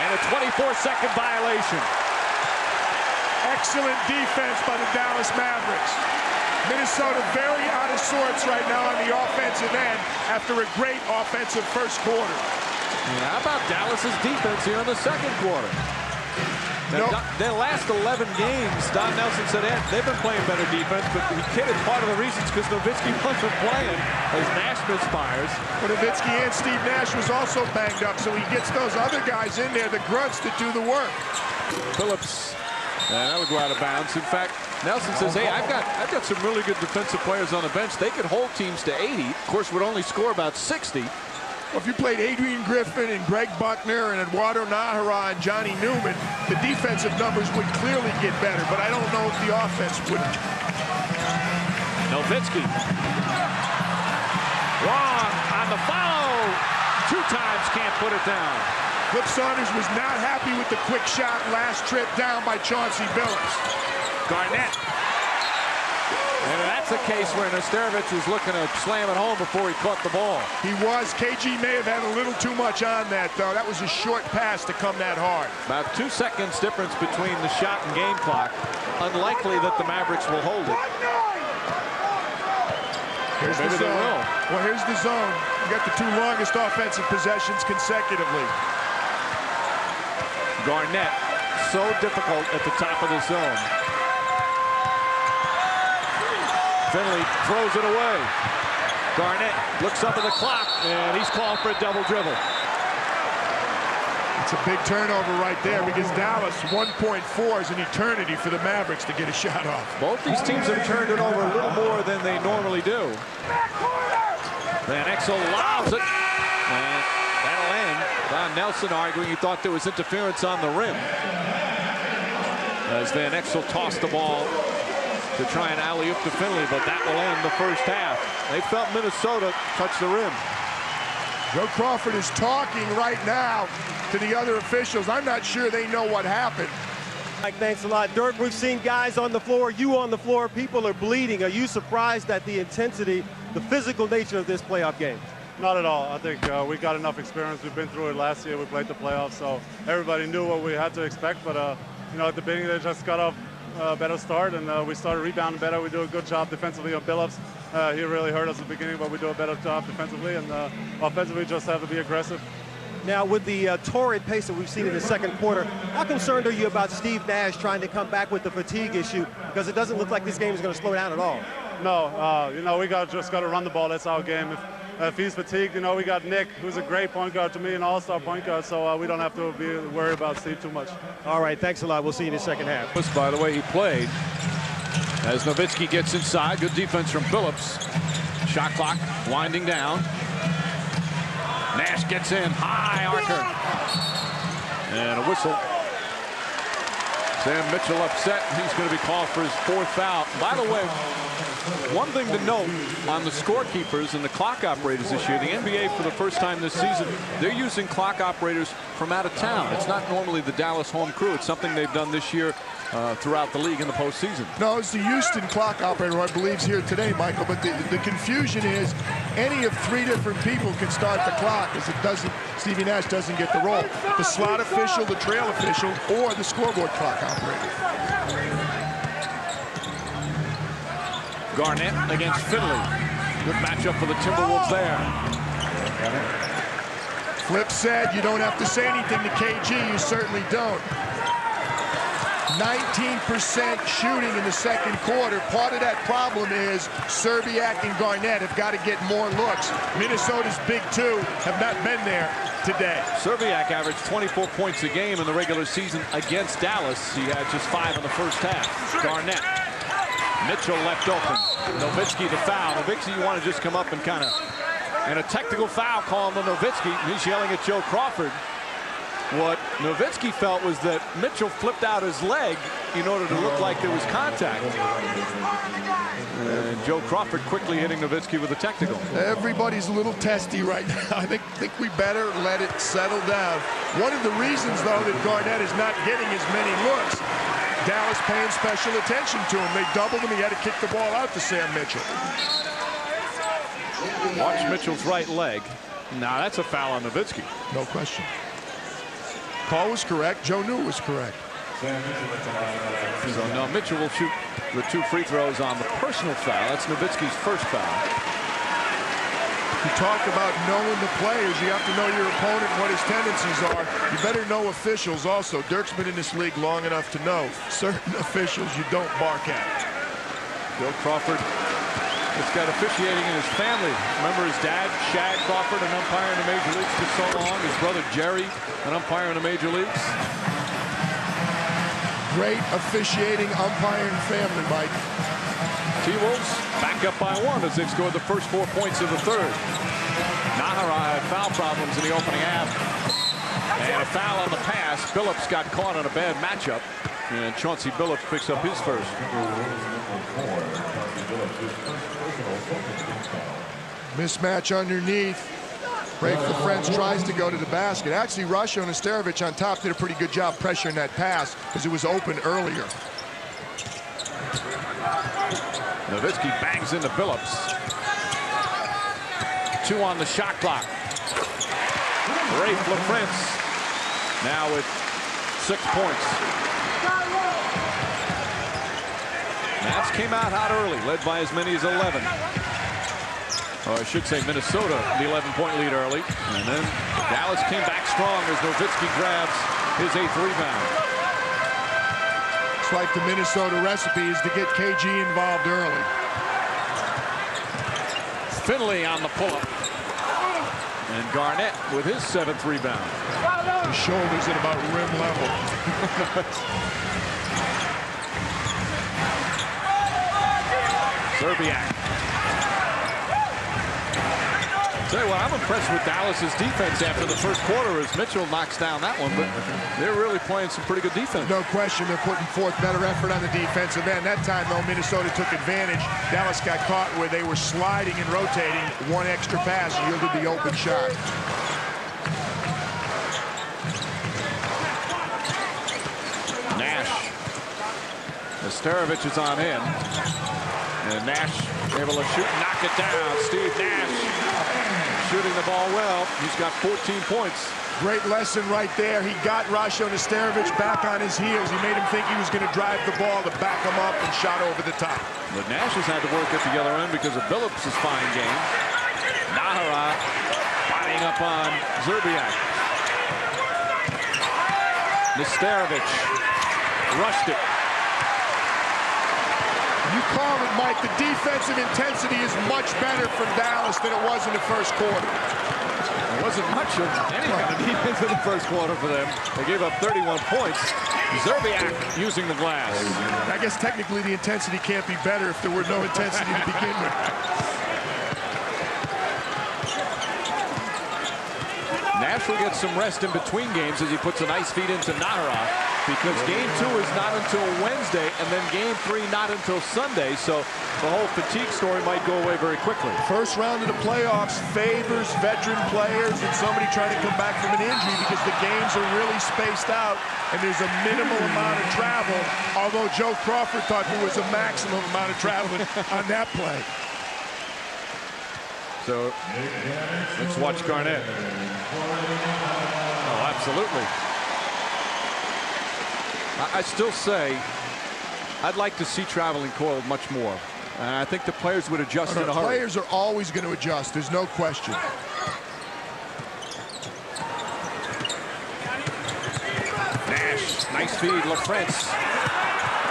And a 24-second violation. Excellent defense by the Dallas Mavericks. Minnesota very out of sorts right now on the offensive end after a great offensive first quarter. Yeah, how about Dallas's defense here in the second quarter? Their last 11 games, Don Nelson said they've been playing better defense, but he kidded part of the reasons because Nowitzki wasn't playing as Nash misfires. But Nowitzki and Steve Nash was also banged up, so he gets those other guys in there, the grunts, to do the work. Phillips, and that would go out of bounds. In fact, Nelson says, hey, I've got some really good defensive players on the bench. They could hold teams to 80. Of course, would only score about 60. Well, if you played Adrian Griffin and Greg Buckner and Eduardo Nájera and Johnny Newman, the defensive numbers would clearly get better, but I don't know if the offense would. Nowitzki. Wrong on the follow. 2 times, can't put it down. Flip Saunders was not happy with the quick shot last trip down by Chauncey Billups. Garnett. And that's a case where Nesterovic was looking to slam it home before he caught the ball. He was. KG may have had a little too much on that, though. That was a short pass to come that hard. About 2 seconds difference between the shot and game clock. Unlikely that the Mavericks will hold it. Here's the zone. Well, here's the zone. You got the 2 longest offensive possessions consecutively. Garnett, so difficult at the top of the zone. Finley throws it away. Garnett looks up at the clock, and he's called for a double dribble. It's a big turnover right there because Dallas 1.4 is an eternity for the Mavericks to get a shot off. Both these teams have turned it over a little more than they normally do. Van Exel lobs it, and that'll end. Don Nelson arguing he thought there was interference on the rim as Van Exel tossed the ball to try and alley-oop to Finley, but that will end the first half. They felt Minnesota touch the rim. Joe Crawford is talking right now to the other officials. I'm not sure they know what happened. Mike, thanks a lot. Dirk, we've seen guys on the floor, you on the floor, people are bleeding. Are you surprised at the intensity, the physical nature of this playoff game? Not at all. I think we got enough experience. We've been through it last year. We played the playoffs, so everybody knew what we had to expect, but you know, at the beginning they just got off a better start, and we started rebounding better. We do a good job defensively on Billups. He really hurt us at the beginning, but we do a better job defensively, and offensively just have to be aggressive. Now, with the torrid pace that we've seen in the second quarter, how concerned are you about Steve Nash trying to come back with the fatigue issue? Because it doesn't look like this game is going to slow down at all. No, you know, we just got to run the ball. That's our game. If he's fatigued, you know, we got Nick, who's a great point guard to me, an all-star point guard, so we don't have to be worried about Steve too much. All right, thanks a lot. We'll see you in the second half. By the way he played, as Nowitzki gets inside, good defense from Billups. Shot clock winding down. Nash gets in, high archer. And a whistle. Sam Mitchell upset. He's going to be called for his 4th foul. By the way, one thing to note on the scorekeepers and the clock operators this year, the NBA for the first time this season, they're using clock operators from out of town. It's not normally the Dallas home crew. It's something they've done this year throughout the league in the postseason. No, it's the Houston clock operator who I believe is here today, Michael, but the confusion is any of 3 different people can start the clock, as it doesn't, Stevie Nash doesn't get the role. The slot official, the trail official, or the scoreboard clock operator. Garnett against Finley. Good matchup for the Timberwolves there. Flip said you don't have to say anything to KG. You certainly don't. 19% shooting in the second quarter. Part of that problem is Serbiak and Garnett have got to get more looks. Minnesota's big 2 have not been there today. Serbiak averaged 24 points a game in the regular season against Dallas. He had just 5 in the first half. Garnett. Mitchell left open. Nowitzki the foul. Nowitzki, you want to just come up and kind of, and a technical foul call on Nowitzki. He's yelling at Joe Crawford. What Nowitzki felt was that Mitchell flipped out his leg in order to look like there was contact. And Joe Crawford quickly hitting Nowitzki with a technical. Everybody's a little testy right now. I think we better let it settle down. One of the reasons, though, that Garnett is not getting as many looks, Dallas paying special attention to him. They doubled him. He had to kick the ball out to Sam Mitchell. Watch Mitchell's right leg. Now that's a foul on Nowitzki. No question. Call was correct. Joe knew it was correct. So now Mitchell will shoot the 2 free throws on the personal foul. That's Nowitzki's first foul. You talk about knowing the players. You have to know your opponent and what his tendencies are. You better know officials also. Dirk's been in this league long enough to know certain officials you don't bark at. Bill Crawford has got officiating in his family. Remember his dad, Shag Crawford, an umpire in the major leagues for so long. His brother, Jerry, an umpire in the major leagues. Great officiating umpiring family, Mike. T-Wolves back up by 1 as they've scored the first 4 points of the third. Nahara had foul problems in the opening half. And a foul on the pass. Billups got caught on a bad matchup. And Chauncey Billups picks up his first. Mismatch underneath. Rafe LaFrance tries to go to the basket. Actually, Rasho Nesterovic on top did a pretty good job pressuring that pass because it was open earlier. Nowitzki bangs into Billups. 2 on the shot clock. Rafe LaFrance now with 6 points. Nats came out hot early, led by as many as 11. Or I should say Minnesota, the 11-point lead early. And then Dallas came back strong as Nowitzki grabs his 8th rebound. It's like the Minnesota recipe is to get KG involved early. Finley on the pull-up. And Garnett with his 7th rebound. His shoulders at about rim level. Zerbiak. Tell you what, I'm impressed with Dallas's defense after the first quarter as Mitchell knocks down that one, but they're really playing some pretty good defense. No question, they're putting forth better effort on the defensive end. That time, though, Minnesota took advantage. Dallas got caught where they were sliding and rotating. One extra pass yielded the open shot. Nash. Nesterovic is on him. And Nash able to shoot and knock it down. Steve Nash shooting the ball well. He's got 14 points. Great lesson right there. He got Rasho Nesterovic back on his heels. He made him think he was going to drive the ball to back him up and shot over the top. But Nash has had to work at the other end because of Billups' fine game. Nahara fighting up on Zerbiak. Nesterovic rushed it. You call it, Mike. The defensive intensity is much better from Dallas than it was in the first quarter. There wasn't much of any kind of defense in the first quarter for them. They gave up 31 points. Zerbiak using the glass. I guess technically the intensity can't be better if there were no intensity to begin with. Nash will get some rest in between games as he puts a nice feed into Nahara, because game 2 is not until Wednesday, and then game 3 not until Sunday, so the whole fatigue story might go away very quickly. First round of the playoffs favors veteran players and somebody trying to come back from an injury because the games are really spaced out and there's a minimal amount of travel, although Joe Crawford thought there was a maximum amount of travel on that play. So let's watch Garnett. Oh, absolutely. I still say I'd like to see traveling coiled much more. And I think the players would adjust in a hurry. Players are always going to adjust. There's no question. Nash, nice feed, LaFrance.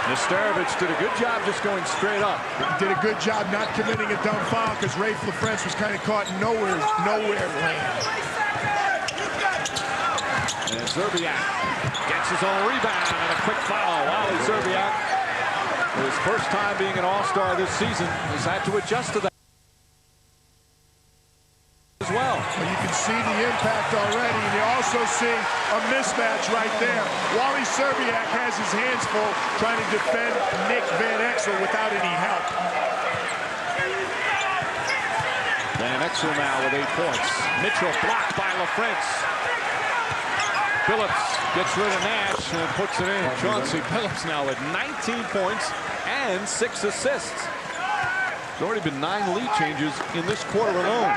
Nesterovic did a good job just going straight up. He did a good job not committing a dumb foul because Rafe LaFrance was kind of caught nowhere land. And Zerbiak gets his own rebound and a quick foul. Wally Zerbiak, his first time being an all-star this season, has had to adjust to that as well. You can see the impact already, and you also see a mismatch right there. Wally Zerbiak has his hands full trying to defend Nick Van Exel without any help. Van Exel now with 8 points. Mitchell blocked by LaFrance. Billups gets rid of Nash and puts it in. Chauncey Billups now with 19 points and 6 assists. There's already been 9 lead changes in this quarter alone.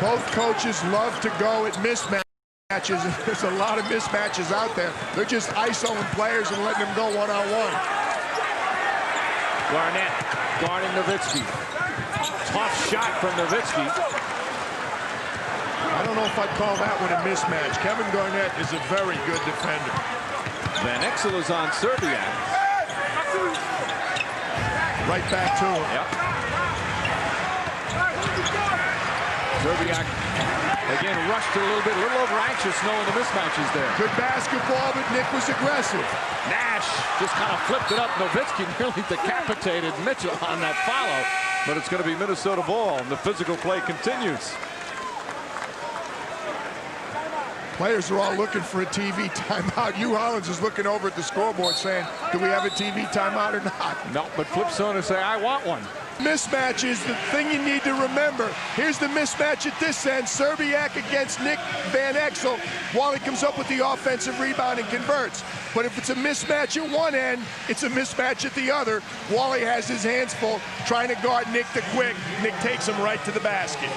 Both coaches love to go at mismatches. There's a lot of mismatches out there. They're just isoing players and letting them go one-on-one. Garnett guarding Nowitzki. Tough shot from Nowitzki. I don't know if I'd call that one a mismatch. Kevin Garnett is a very good defender. Van Exel is on Serbiak. Right back to him. Yep. Serbiak again rushed a little bit, a little over anxious knowing the mismatches there. Good basketball, but Nick was aggressive. Nash just kind of flipped it up. Nowitzki nearly decapitated Mitchell on that follow, but it's going to be Minnesota ball, and the physical play continues. Players are all looking for a TV timeout. Hugh Hollins is looking over at the scoreboard saying, do we have a TV timeout or not? No, but Flip's on to say, I want one. Mismatch is the thing you need to remember. Here's the mismatch at this end. Serbiak against Nick Van Exel. Wally comes up with the offensive rebound and converts. But if it's a mismatch at one end, it's a mismatch at the other. Wally has his hands full trying to guard Nick the quick. Nick takes him right to the basket.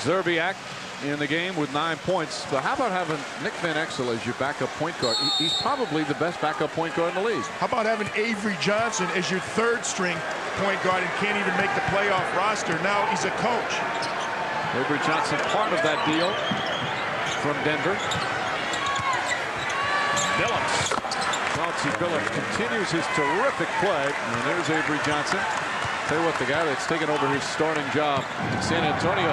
Serbiak in the game with 9 points. But how about having Nick Van Exel as your backup point guard? He's probably the best backup point guard in the league. How about having Avery Johnson as your third string point guard and can't even make the playoff roster? Now he's a coach. Avery Johnson part of that deal from Denver. Billups. Chauncey Billups continues his terrific play. And there's Avery Johnson. Tell you what, the guy that's taken over his starting job in San Antonio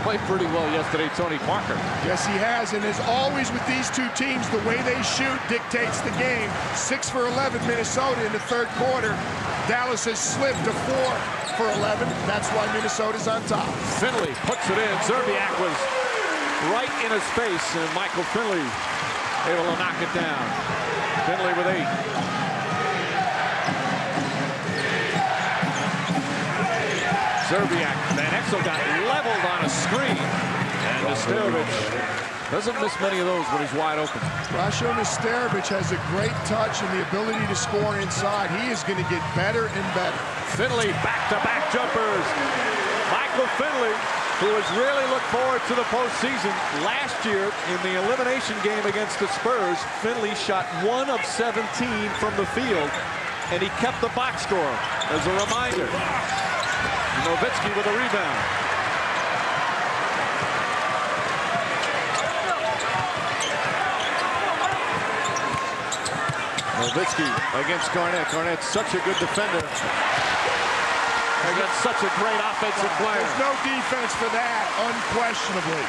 played pretty well yesterday, Tony Parker. Yes, he has, and as always with these two teams, the way they shoot dictates the game. 6 for 11 Minnesota in the third quarter. Dallas has slipped to 4 for 11. That's why Minnesota's on top. Finley puts it in. Serbiak was right in his face, and Michael Finley able to knock it down. Finley with 8. Serbiak, Van Exel got leveled on a screen, and Nesterovic doesn't miss many of those when he's wide open. Rasho Nesterovic has a great touch and the ability to score inside. He is going to get better and better. Finley, back-to-back jumpers. Michael Finley, who has really looked forward to the postseason. Last year, in the elimination game against the Spurs, Finley shot 1 of 17 from the field, and he kept the box score as a reminder. Nowitzki with a rebound. Nowitzki against Garnett. Garnett's such a good defender against such a great offensive player. There's no defense for that, unquestionably.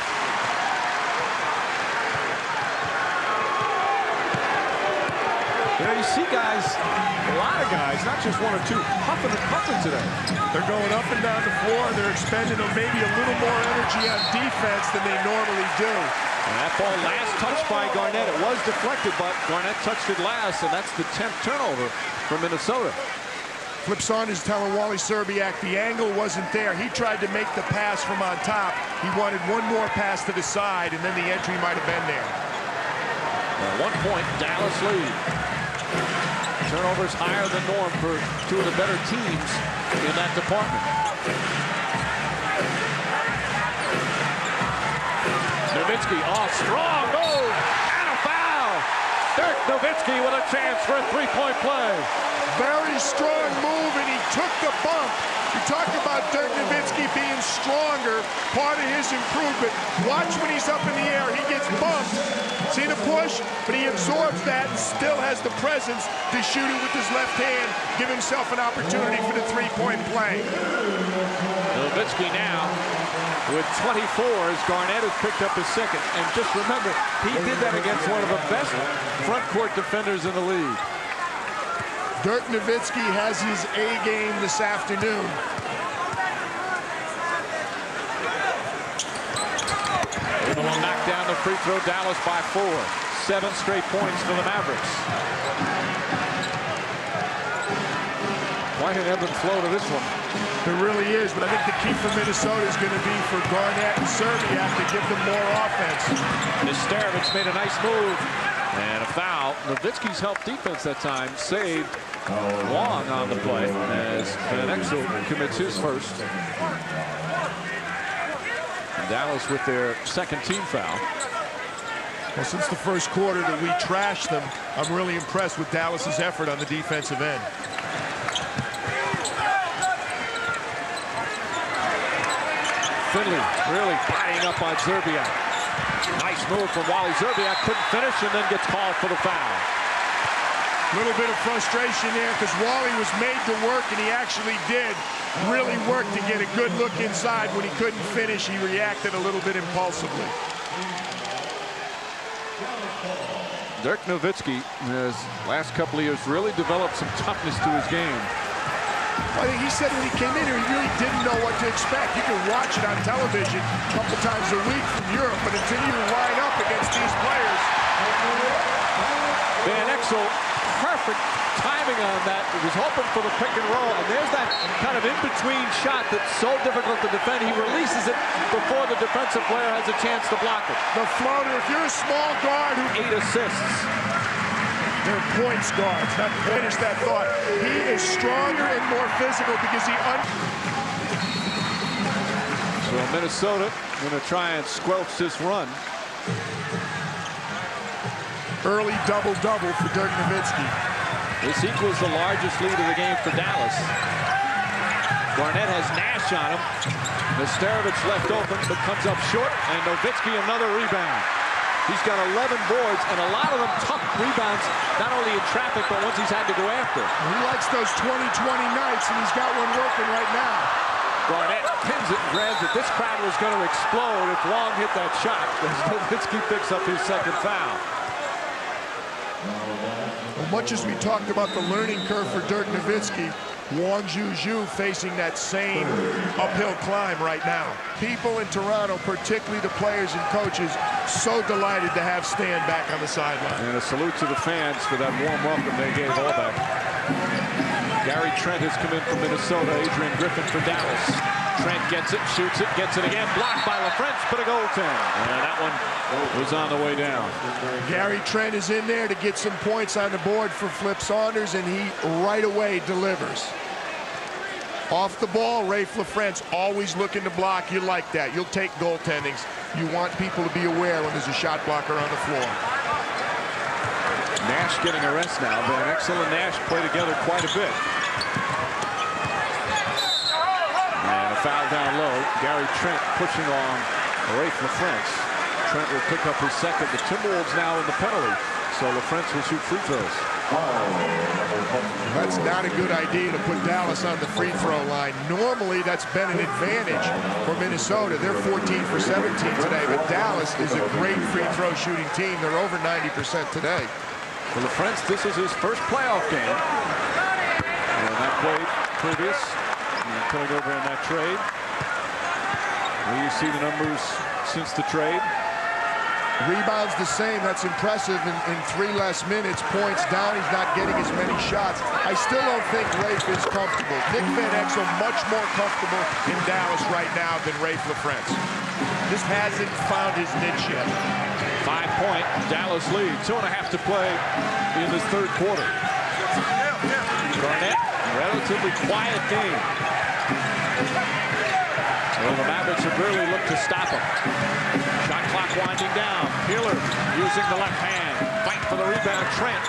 You know, you see guys, a lot of guys, not just one or two, huffing and puffing today. They're going up and down the floor. They're expending maybe a little more energy on defense than they normally do. And that ball last touched by Garnett. It was deflected, but Garnett touched it last, and that's the 10th turnover for Minnesota. Flip Saunders telling Wally Serbiak the angle wasn't there. He tried to make the pass from on top. He wanted one more pass to the side, and then the entry might have been there. 1 point, Dallas lead. Turnovers higher than norm for two of the better teams in that department. Nowitzki, strong move, and a foul. Dirk Nowitzki with a chance for a three-point play. Very strong move, and he took the bump. You talk about Dirk Nowitzki being stronger, part of his improvement. Watch when he's up in the air, he gets bumped. See the push? But he absorbs that and still has the presence to shoot it with his left hand, give himself an opportunity for the three-point play. Nowitzki now with 24 as Garnett has picked up his second. And just remember, he did that against one of the best front court defenders in the league. Dirk Nowitzki has his A game this afternoon. Able to knock down the free throw. Dallas by 4. 7 straight points for the Mavericks. Quite an ebb and flow to this one. There really is, but I think the key for Minnesota is going to be for Garnett and Serbiak to give them more offense. Nesterovic made a nice move. And a foul. Nowitzki's helped defense that time saved Wong on the play as Van Exel commits his first. And Dallas with their second team foul. Well, since the first quarter that we trashed them, I'm really impressed with Dallas's effort on the defensive end. Finley really buying up on Zerbiak. Nice move from Wally. Zerbiak couldn't finish and then gets called for the foul. A little bit of frustration there because Wally was made to work, and he actually did really work to get a good look inside. When he couldn't finish, he reacted a little bit impulsively. Dirk Nowitzki has last couple of years really developed some toughness to his game. I think he said when he came in here, he really didn't know what to expect. You can watch it on television a couple times a week from Europe, but until you line up against these players. Van Exel, perfect timing on that. He was hoping for the pick and roll, and there's that kind of in-between shot that's so difficult to defend. He releases it before the defensive player has a chance to block it. The floater, if you're a small guard who 8 assists. They're points guards. Not finish that thought. He is stronger and more physical because he So Minnesota going to try and squelch this run. Early double-double for Dirk Nowitzki. This equals the largest lead of the game for Dallas. Garnett has Nash on him. Nesterovic left open, but comes up short, and Nowitzki another rebound. He's got 11 boards, and a lot of them tough rebounds, not only in traffic, but ones he's had to go after. He likes those 20-20 nights, and he's got one working right now. Garnett pins it and grabs it. This crowd was going to explode if Long hit that shot. Nowitzki picks up his second foul. Well, much as we talked about the learning curve for Dirk Nowitzki, Wang Zhuzhu facing that same uphill climb right now. People in Toronto, particularly the players and coaches, so delighted to have Stan back on the sideline. And a salute to the fans for that warm welcome they gave all back. Gary Trent has come in from Minnesota. Adrian Griffin for Dallas. Trent gets it, shoots it, gets it again. Blocked by LaFrentz, but a goaltend. And that one was on the way down. Gary Trent is in there to get some points on the board for Flip Saunders, and he right away delivers. Off the ball, Rafe LaFrentz always looking to block. You like that. You'll take goaltendings. You want people to be aware when there's a shot blocker on the floor. Nash getting a rest now. Van Exel and Nash play together quite a bit. And a foul down low. Gary Trent pushing on Rafe LaFrentz. Trent will pick up his second. The Timberwolves now in the penalty, so LaFrentz will shoot free throws. That's not a good idea to put Dallas on the free throw line. Normally, that's been an advantage for Minnesota. They're 14 for 17 today, but Dallas is a great free throw shooting team. They're over 90% today. For LaFrentz, this is his first playoff game. And that played previous. And coming over in that trade. Well, you see the numbers since the trade. Rebounds the same. That's impressive in 3 less minutes. Points down. He's not getting as many shots. I still don't think Rafe is comfortable. Nick Van Exel much more comfortable in Dallas right now than Rafe LaFrentz. Just hasn't found his niche yet. 5-point Dallas lead. 2.5 to play in this third quarter. Garnett, relatively quiet game. Well, the Mavericks have really looked to stop him. Shot clock winding down. Peeler using the left hand. Fight for the rebound. Trent.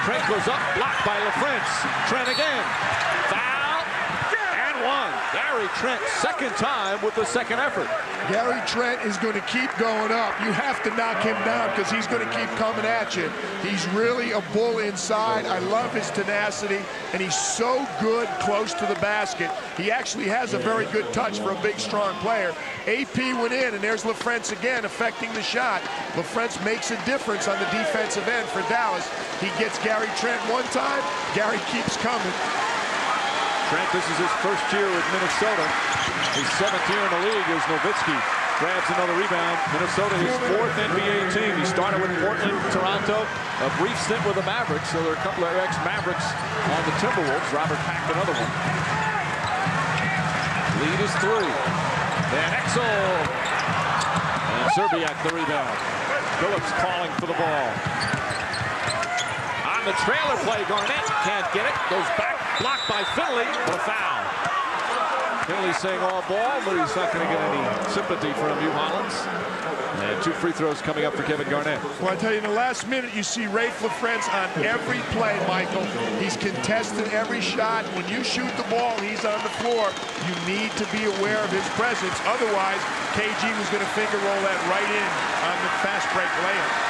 Trent goes up. Blocked by LaFrentz. Trent again. Foul. And one. Gary Trent, second time with the second effort. Gary Trent is going to keep going up. You have to knock him down because he's going to keep coming at you. He's really a bull inside. I love his tenacity, and he's so good close to the basket. He actually has a very good touch for a big, strong player. AP went in, and there's LaFrentz again affecting the shot. LaFrentz makes a difference on the defensive end for Dallas. He gets Gary Trent one time. Gary keeps coming. Trent, this is his first year with Minnesota. His 7th year in the league as Nowitzki grabs another rebound. Minnesota, his 4th NBA team. He started with Portland, Toronto, a brief stint with the Mavericks. So there are a couple of ex-Mavericks on the Timberwolves. Robert packed another one. Lead is 3. Van Exel. And Zerbiak the rebound. Phillips calling for the ball. On the trailer play, Garnett can't get it. Goes back. Blocked by Finley, but a foul. Finley saying all ball, but he's not going to get any sympathy from New Hollins. And 2 free throws coming up for Kevin Garnett. Well, I tell you, in the last minute, you see Rafe LaFrance on every play, Michael. He's contested every shot. When you shoot the ball, he's on the floor. You need to be aware of his presence. Otherwise, KG was going to finger roll that right in on the fast break layup.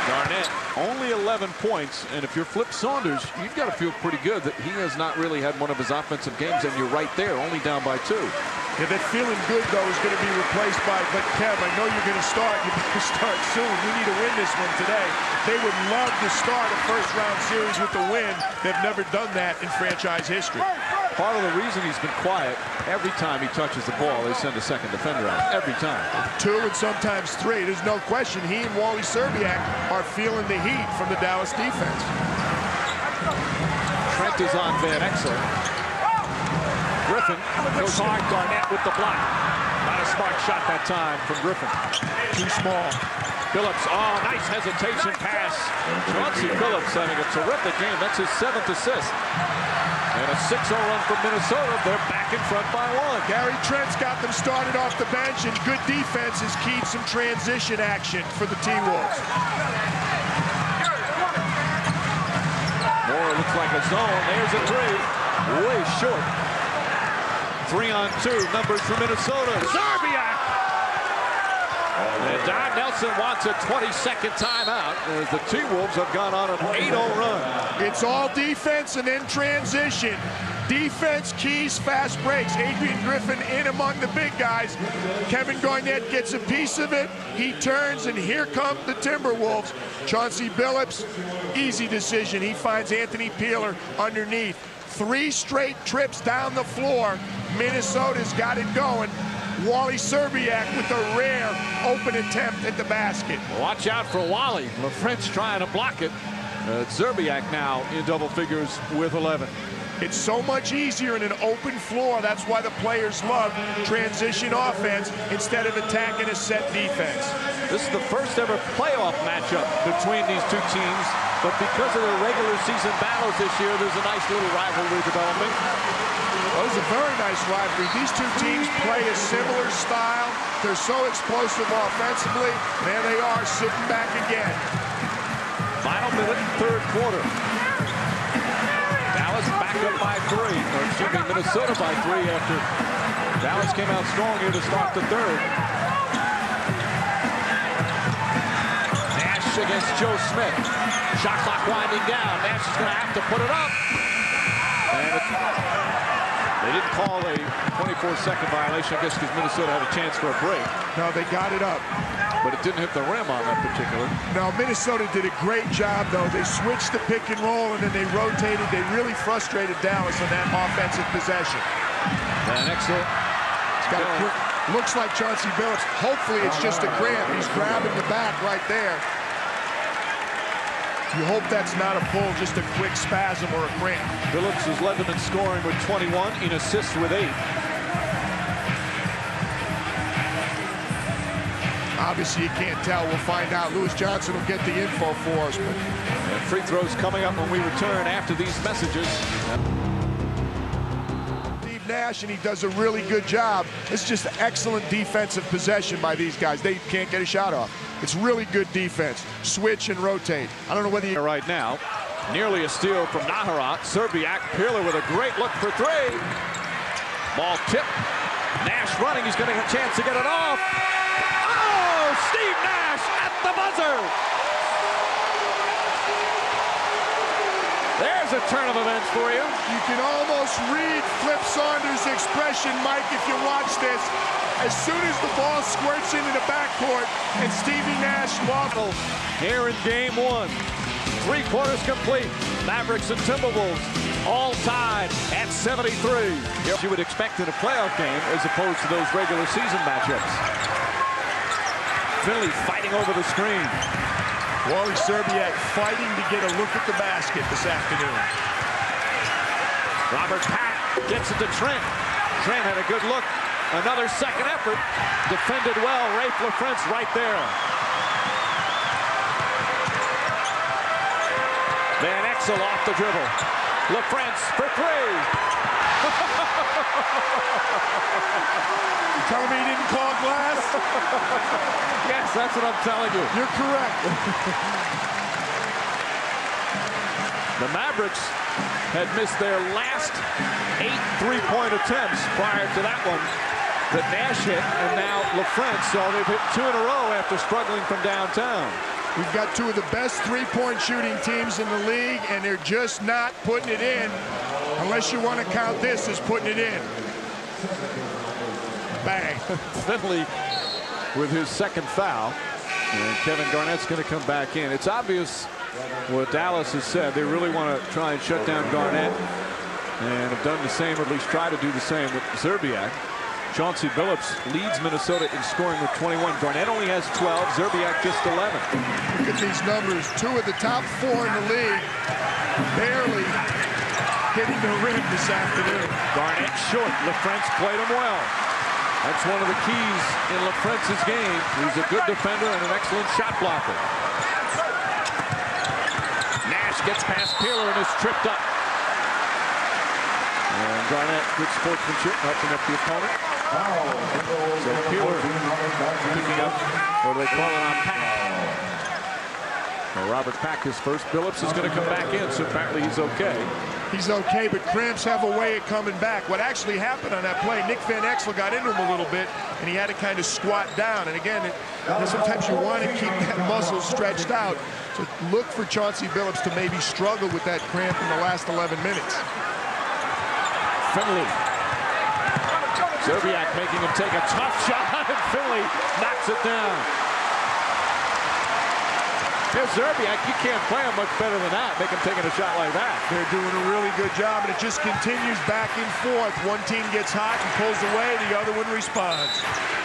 Garnett, only 11 points, and if you're Flip Saunders, you've got to feel pretty good that he has not really had one of his offensive games, and you're right there, only down by 2. Yeah, that feeling good, though, is going to be replaced by, but Kev, I know you're going to start. You better start soon. We need to win this one today. They would love to start a first-round series with a win. They've never done that in franchise history. Part of the reason he's been quiet, every time he touches the ball, they send a second defender out. Every time. 2 and sometimes 3. There's no question he and Wally Serbiak are feeling the heat from the Dallas defense. Trent is on Van Exel. Griffin goes hard. Garnett with the block. Not a smart shot that time from Griffin. Too small. Phillips, oh, nice hesitation pass. Chauncey Phillips having a terrific game. That's his 7th assist. And a 6-0 run from Minnesota. They're back in front by 1. Gary Trent's got them started off the bench, and good defense has keyed some transition action for the T-Wolves. Moore looks like a zone. There's a 3. Way short. 3-on-2. Numbers for Minnesota. Serbiak! And Don Nelson wants a 22nd timeout as the T-Wolves have gone on an 8-0 run. It's all defense and then transition. Defense keys fast breaks. Adrian Griffin in among the big guys. Kevin Garnett gets a piece of it. He turns, and here come the Timberwolves. Chauncey Billups, easy decision. He finds Anthony Peeler underneath. 3 straight trips down the floor. Minnesota's got it going. Wally Serbiak with a rare open attempt at the basket. Watch out for Wally. LaFrance trying to block it. Serbiak now in double figures with 11. It's so much easier in an open floor. That's why the players love transition offense instead of attacking a set defense. This is the first ever playoff matchup between these 2 teams, but because of the regular season battles this year, there's a nice little rivalry developing. Well, it's a very nice rivalry. These 2 teams play a similar style. They're so explosive offensively. There they are, sitting back again. Final minute, 3rd quarter. Dallas back up by 3. Or excuse me, Minnesota by 3 after Dallas came out strong here to start the 3rd. Nash against Joe Smith. Shot clock winding down. Nash is going to have to put it up. And they didn't call a 24-second violation, I guess, because Minnesota had a chance for a break. No, they got it up. But it didn't hit the rim on that particular. No, Minnesota did a great job, though. They switched the pick and roll, and then they rotated. They really frustrated Dallas on that offensive possession. Van Exel. Looks like Chauncey Billups. Hopefully it's just a cramp. He's grabbing the back right there. You hope that's not a pull, just a quick spasm or a cramp. Billups has led them in scoring with 21, in assists with 8. Obviously, you can't tell. We'll find out. Lewis Johnson will get the info for us. And free throws coming up when we return after these messages. Steve Nash, and he does a really good job. It's just excellent defensive possession by these guys. They can't get a shot off. It's really good defense. Switch and rotate. I don't know whether you... Right now, nearly a steal from Naharat. Serbiak, Peeler with a great look for 3. Ball tip. Nash running. He's going to get a chance to get it off. Oh, Steve Nash at the buzzer. There's a turn of events for you. You can almost read Flip Saunders' expression, Mike, if you watch this. As soon as the ball squirts into the backcourt and Stevie Nash waddles. Here in game 1. 3 quarters complete. Mavericks and Timberwolves all tied at 73. You would expect in a playoff game as opposed to those regular season matchups. Philly fighting over the screen. Wally Serbiak fighting to get a look at the basket this afternoon. Robert Pat gets it to Trent. Trent had a good look. Another second effort. Defended well. Rafe LaFrance right there. Van Exel off the dribble. LaFrance for three. You tell me he didn't call glass? Yes, that's what I'm telling you. You're correct. The Mavericks had missed their last 8 3-point attempts prior to that one that Nash hit, and now LaFrance, so they've hit 2 in a row after struggling from downtown. We've got 2 of the best 3-point shooting teams in the league, and they're just not putting it in, unless you want to count this as putting it in. Bang. Finley with his second foul, and Kevin Garnett's going to come back in. It's obvious what Dallas has said. They really want to try and shut down Garnett, and have done the same, or at least try to do the same with Szczerbiak. Chauncey Billups leads Minnesota in scoring with 21. Garnett only has 12. Szczerbiak just 11. Look at these numbers. 2 of the top 4 in the league barely hitting the rim this afternoon. Garnett short. LaFrance played him well. That's one of the keys in LaFrance's game. He's a good defender and an excellent shot blocker. Nash gets past Peeler and is tripped up. And Garnett, good sportsmanship, helping up the opponent. So Peeler picking up, what do they call it on Pack? Well, Robert Pack is first. Billups is going to come back in, so apparently he's okay. He's okay, but cramps have a way of coming back. What actually happened on that play, Nick Van Exel got into him a little bit, and he had to kind of squat down. And again, sometimes you want to keep that muscle stretched out. So look for Chauncey Billups to maybe struggle with that cramp in the last 11 minutes. Finley. Szczerbiak making him take a tough shot, and Finley knocks it down. Here's Szczerbiak. You can't play him much better than that. Make him taking a shot like that. They're doing a really good job, and it just continues back and forth. One team gets hot and pulls away, the other one responds.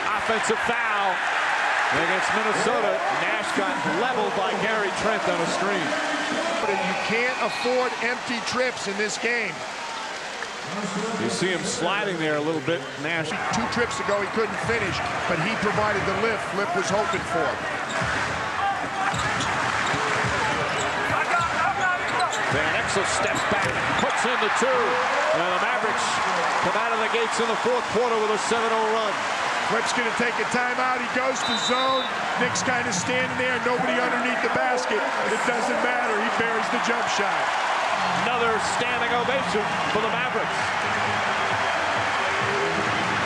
Offensive foul against Minnesota. Nash got leveled by Gary Trent on a screen. But you can't afford empty trips in this game. You see him sliding there a little bit. Nash. 2 trips ago, he couldn't finish, but he provided the lift Flip was hoping for. Van Exel steps back, puts in the 2, and the Mavericks come out of the gates in the 4th quarter with a 7-0 run. Flip's going to take a timeout. He goes to zone. Nick's kind of standing there, nobody underneath the basket. It doesn't matter. He buries the jump shot. Another standing ovation for the Mavericks.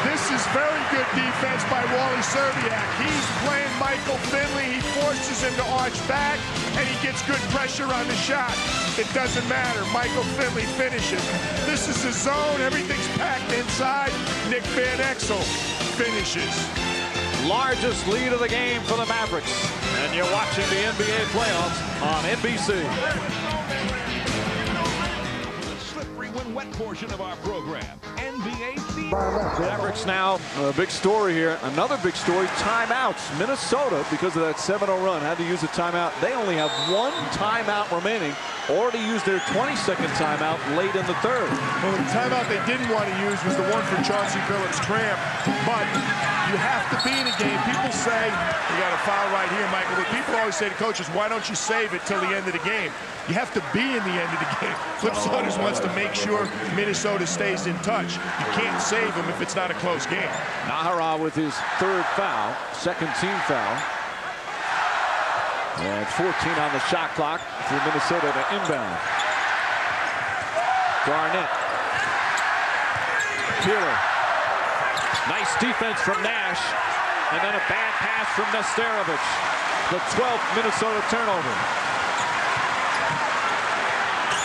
This is very good defense by Wally Szczerbiak. He's playing Michael Finley. He forces him to arch back, and he gets good pressure on the shot. It doesn't matter. Michael Finley finishes. This is the zone. Everything's packed inside. Nick Van Exel finishes. Largest lead of the game for the Mavericks. And you're watching the NBA playoffs on NBC. Wet portion of our program, NBA Mavericks now, a big story here. Another big story, timeouts. Minnesota, because of that 7-0 run, had to use a timeout. They only have 1 timeout remaining, or to use their 22nd timeout late in the 3rd. Well, the timeout they didn't want to use was the one for Chauncey Billups' cramp, but you have to be in a game. People say, you got a foul right here, Michael, but people always say to coaches, why don't you save it till the end of the game? You have to be in the end of the game. Flip Saunders wants to make sure Minnesota stays in touch. You can't save them if it's not a close game. Nahara with his 3rd foul, 2nd team foul. And 14 on the shot clock for Minnesota to inbound. Garnett. Peeler. Nice defense from Nash. And then a bad pass from Nesterovic. The 12th Minnesota turnover.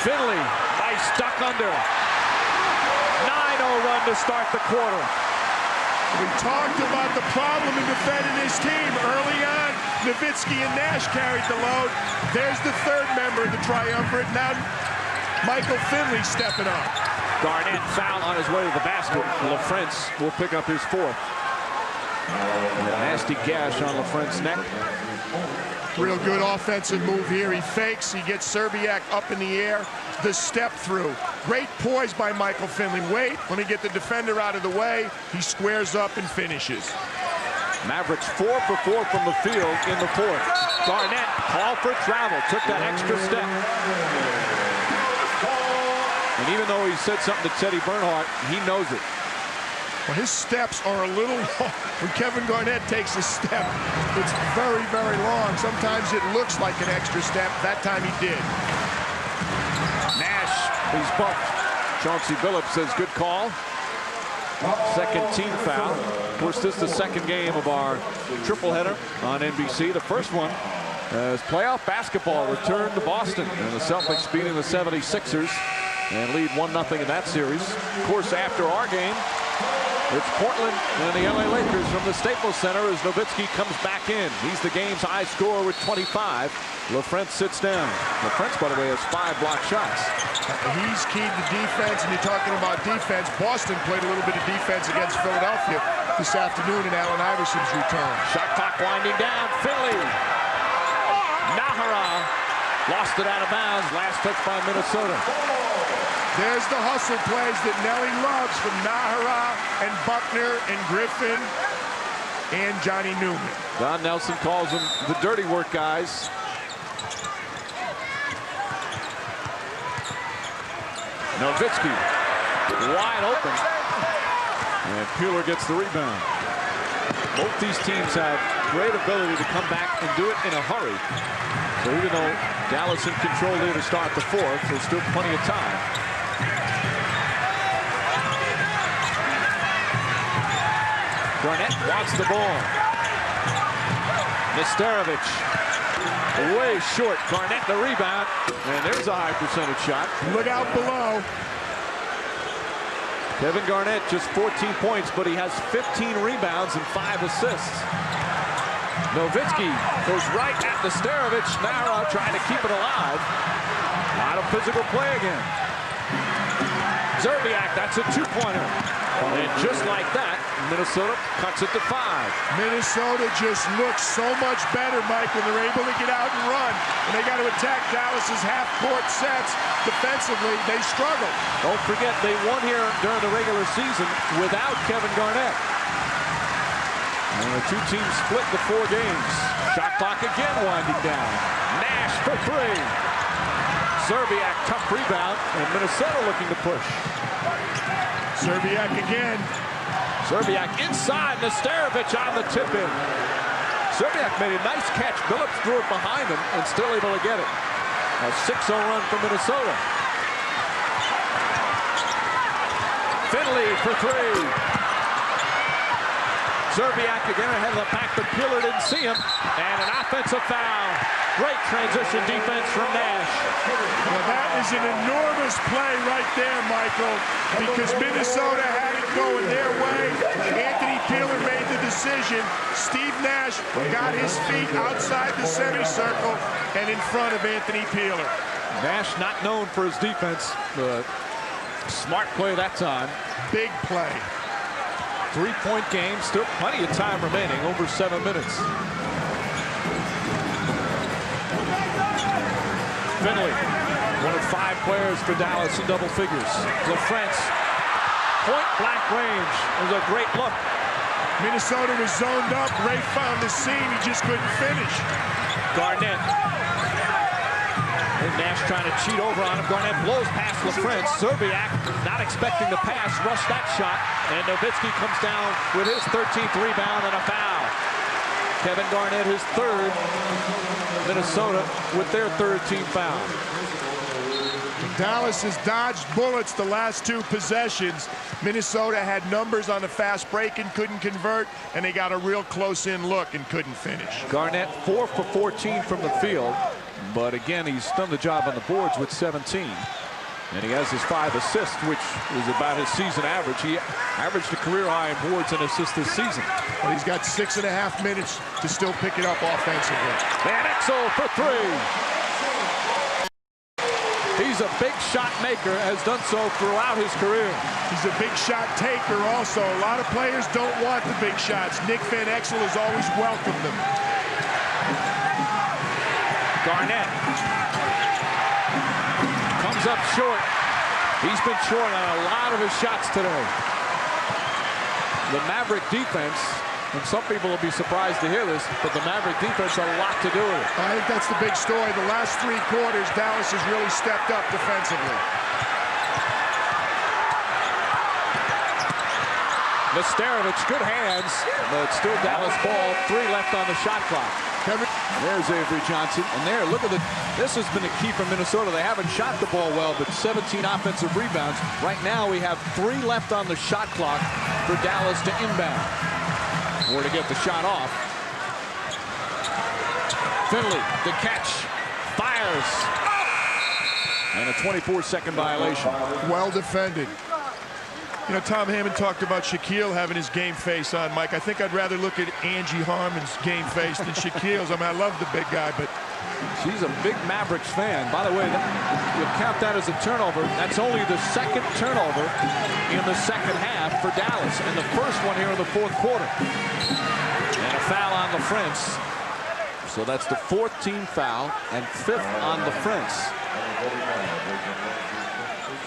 Finley, nice duck under. 9-0 run to start the quarter. We talked about the problem in defending this team. Early on, Nowitzki and Nash carried the load. There's the 3rd member of the triumvirate. Now, Michael Finley stepping up. Garnett foul on his way to the basket. LaFrance will pick up his 4th. A nasty gash on LaFrance's neck. Real good offensive move here. He fakes. He gets Szczerbiak up in the air. The step through. Great poise by Michael Finley. Wait, let me get the defender out of the way. He squares up and finishes. Mavericks 4 for 4 from the field in the 4th. Garnett called for travel. Took that extra step. And even though he said something to Teddy Bernhardt, he knows it. Well, his steps are a little long. When Kevin Garnett takes a step, it's very, very long. Sometimes it looks like an extra step. That time he did. Nash, he's bumped. Chauncey Billups says good call. Second team foul. Of course, this is the second game of our triple header on NBC. The first one as playoff basketball returned to Boston, and the Celtics beating the 76ers and lead 1-0 in that series. Of course, after our game, it's Portland and the LA Lakers from the Staples Center as Nowitzki comes back in. He's the game's high scorer with 25. LaFrentz sits down. LaFrentz, by the way, has 5 block shots. He's keyed to defense, and you're talking about defense. Boston played a little bit of defense against Philadelphia this afternoon in Allen Iverson's return. Shot clock winding down. Philly. Nahara lost it out of bounds. Last touch by Minnesota. There's the hustle plays that Nelly loves from Nahara and Buckner and Griffin and Johnny Newman. Don Nelson calls them the dirty work guys. Nowitzki wide open, and Peeler gets the rebound. Both these teams have great ability to come back and do it in a hurry. So even though Dallas in control here to start the fourth, there's still plenty of time. Garnett wants the ball. Nesterovic way short. Garnett the rebound, and there's a high percentage shot. Look out below. Kevin Garnett just 14 points, but he has 15 rebounds and 5 assists. Nowitzki goes right at Nesterovic. Nara trying to keep it alive. A lot of physical play again. Zerbiak, that's a 2-pointer. And just like that, Minnesota cuts it to 5. Minnesota just looks so much better, Mike, when they're able to get out and run. And they got to attack Dallas's half-court sets. Defensively, they struggle. Don't forget, they won here during the regular season without Kevin Garnett. And the two teams split the 4 games. Shot clock again winding down. Nash for 3. Zerbiak, tough rebound, and Minnesota looking to push. Zerbiak again. Zerbiak inside, Nesterovic on the tip-in. Zerbiak made a nice catch. Billups threw it behind him and still able to get it. A 6-0 run for Minnesota. Finley for 3. Zerbiak again ahead of the pack, but Peeler didn't see him. And an offensive foul. Great transition defense from Nash. Well, that is an enormous play right there, Michael, because Minnesota had it going their way. Anthony Peeler made the decision. Steve Nash got his feet outside the semicircle and in front of Anthony Peeler. Nash not known for his defense, but smart play that time. Big play. 3-point game, still plenty of time remaining, over 7 minutes. Finley, one of 5 players for Dallas in double figures. LaFrentz, point-blank range. It was a great look. Minnesota was zoned up. Ray found the seam. He just couldn't finish. Garnett. And Nash trying to cheat over on him. Garnett blows past LaFrentz. Zerbiak not expecting the pass, rushed that shot. And Nowitzki comes down with his 13th rebound and a foul. Kevin Garnett, his 3rd. Minnesota with their 3rd team foul. Dallas has dodged bullets the last 2 possessions. Minnesota had numbers on the fast break and couldn't convert, and they got a real close-in look and couldn't finish. Garnett 4 for 14 from the field, but again, he's done the job on the boards with 17. And he has his 5 assists, which is about his season average. He averaged a career high in boards and assists this season. Well, he's got 6.5 minutes to still pick it up offensively. Van Exel for 3. He's a big shot maker, has done so throughout his career. He's a big shot taker also. A lot of players don't want the big shots. Nick Van Exel has always welcomed them. Garnett comes up short. He's been short on a lot of his shots today. The Maverick defense, and some people will be surprised to hear this, but the Maverick defense had a lot to do with it. I think that's the big story. The last 3 quarters, Dallas has really stepped up defensively. Nesterovich, good hands, but still Dallas ball. 3 left on the shot clock. There's Avery Johnson, and there, look at this has been a key for Minnesota. They haven't shot the ball well, but 17 offensive rebounds. Right now, we have 3 left on the shot clock for Dallas to inbound, or to get the shot off. Finley, the catch, fires, and a 24-second violation. Well defended. You know, Tom Hammond talked about Shaquille having his game face on, Mike. I think I'd rather look at Angie Harmon's game face than Shaquille's. I mean, I love the big guy, but she's a big Mavericks fan. By the way, you'll count that as a turnover. That's only the 2nd turnover in the 2nd half for Dallas, and the first one here in the 4th quarter. And a foul on the Prince. So that's the 4th team foul and 5th on the Prince.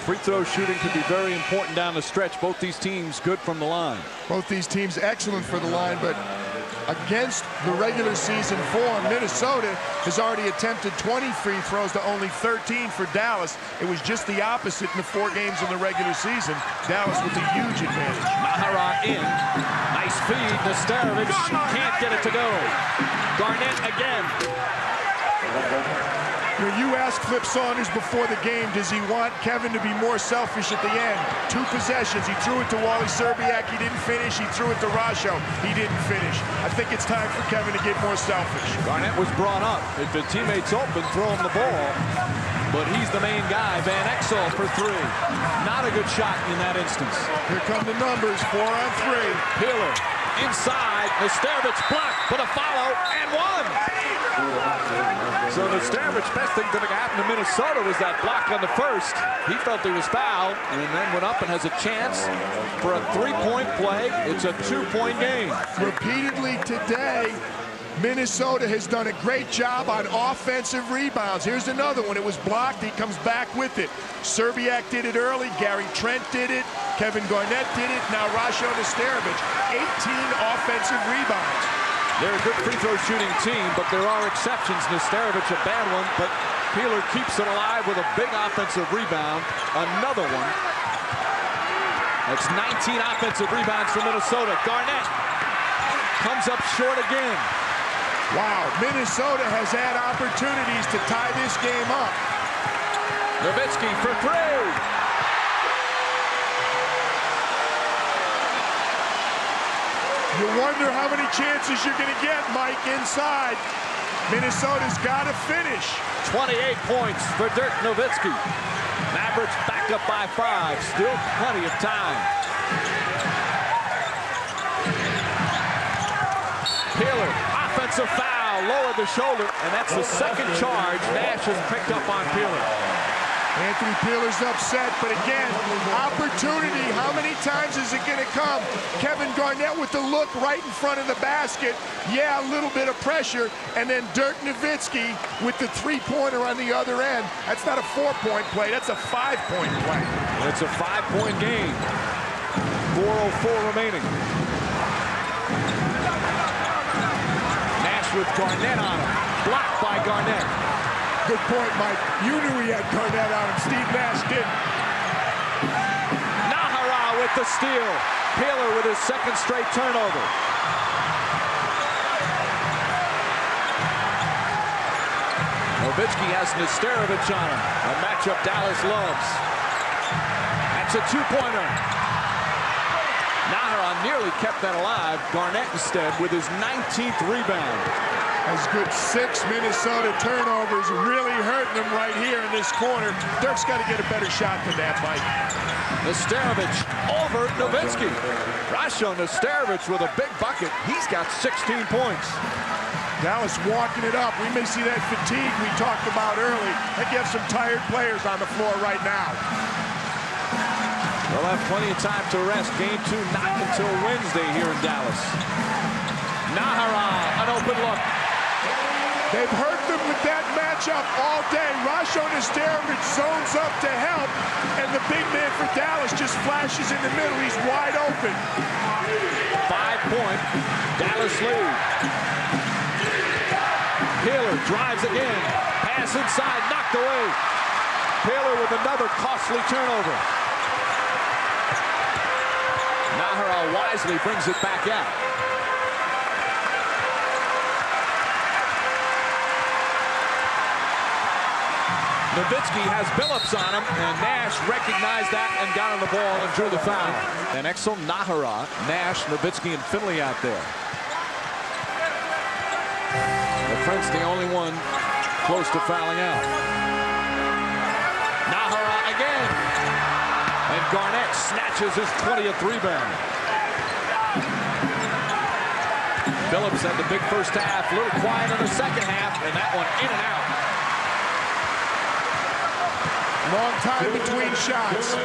Free throw shooting can be very important down the stretch. Both these teams good from the line. Both these teams excellent for the line, but against the regular season form, Minnesota has already attempted 20 free throws to only 13 for Dallas. It was just the opposite in the 4 games in the regular season. Dallas with a huge advantage. Mahara in. Nice feed. Nesterovich can't get it to go. Garnett again. You asked Flip Saunders before the game, does he want Kevin to be more selfish at the end? 2 possessions. He threw it to Wally Serbiak. He didn't finish. He threw it to Rasho. He didn't finish. I think it's time for Kevin to get more selfish. Garnett was brought up. If the teammates open, throw him the ball. But he's the main guy. Van Exel for 3. Not a good shot in that instance. Here come the numbers. 4 on 3. Peeler inside. Nesterovich blocked, but a follow and 1. So Nesterovich, best thing that happened to Minnesota was that block on the first. He felt he was fouled and then went up and has a chance for a 3-point play. It's a 2-point game. Repeatedly today, Minnesota has done a great job on offensive rebounds. Here's another one. It was blocked. He comes back with it. Serbiak did it early. Gary Trent did it. Kevin Garnett did it. Now Rasho Nesterovich. 18 offensive rebounds. They're a good free throw shooting team, but there are exceptions. Nesterovich, a bad one, but Peeler keeps it alive with a big offensive rebound. Another one. That's 19 offensive rebounds for Minnesota. Garnett comes up short again. Wow, Minnesota has had opportunities to tie this game up. Nowitzki for 3. You wonder how many chances you're going to get, Mike, inside. Minnesota's got to finish. 28 points for Dirk Nowitzki. Mavericks back up by 5. Still plenty of time. Peeler, offensive foul, lowered the shoulder, and that's the 2nd charge Nash has picked up on Peeler. Anthony Peeler's upset, but again, opportunity. How many times is it going to come? Kevin Garnett with the look right in front of the basket. Yeah, a little bit of pressure. And then Dirk Nowitzki with the 3-pointer on the other end. That's not a 4-point play. That's a 5-point play. It's a 5-point game. 4:04 remaining. Nash with Garnett on him. Blocked by Garnett. Good point, Mike. You knew he had Garnett on him. Steve Nash didn't. Nahara with the steal. Peeler with his 2nd straight turnover. Nowitzki has Nesterovich on him. A matchup Dallas loves. That's a 2-pointer. Nahara nearly kept that alive. Garnett instead with his 19th rebound. Has good 6 Minnesota turnovers, really hurting them right here in this corner. Dirk's got to get a better shot than that, Mike. Nesterovich over Nowitzki. Rasho Nesterovich with a big bucket. He's got 16 points. Dallas walking it up. We may see that fatigue we talked about early. I think you have some tired players on the floor right now. They'll have plenty of time to rest. Game 2 not until Wednesday here in Dallas. Nahara, an open look. They've hurt them with that matchup all day. Rasho Nesterovich zones up to help, and the big man for Dallas just flashes in the middle. He's wide open. 5-point Dallas lead. Peeler drives again. Pass inside, knocked away. Peeler with another costly turnover. Nahara wisely brings it back out. Nowitzki has Billups on him, and Nash recognized that and got on the ball and drew the foul. And Exel, Nahara, Nash, Nowitzki, and Finley out there. The French the only one close to fouling out. Nahara again. And Garnett snatches his 20th rebound. Billups had the big first half, a little quiet in the second half, and that one in and out. Long time between shots.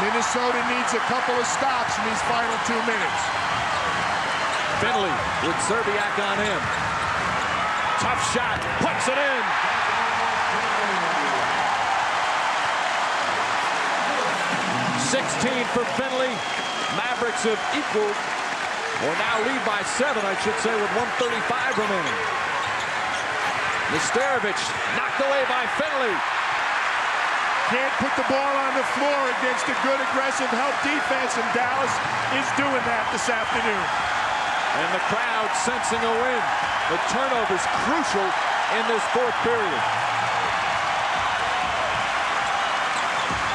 Minnesota needs a couple of stops in these final 2 minutes. Finley with Serbiak on him. Tough shot, puts it in. .16 for Finley. Mavericks have equaled, or now lead by 7, I should say, with 1:35 remaining. Nesterovic knocked away by Finley. Can't put the ball on the floor against a good aggressive help defense, and Dallas is doing that this afternoon. And the crowd sensing a win. The turnover's crucial in this fourth period.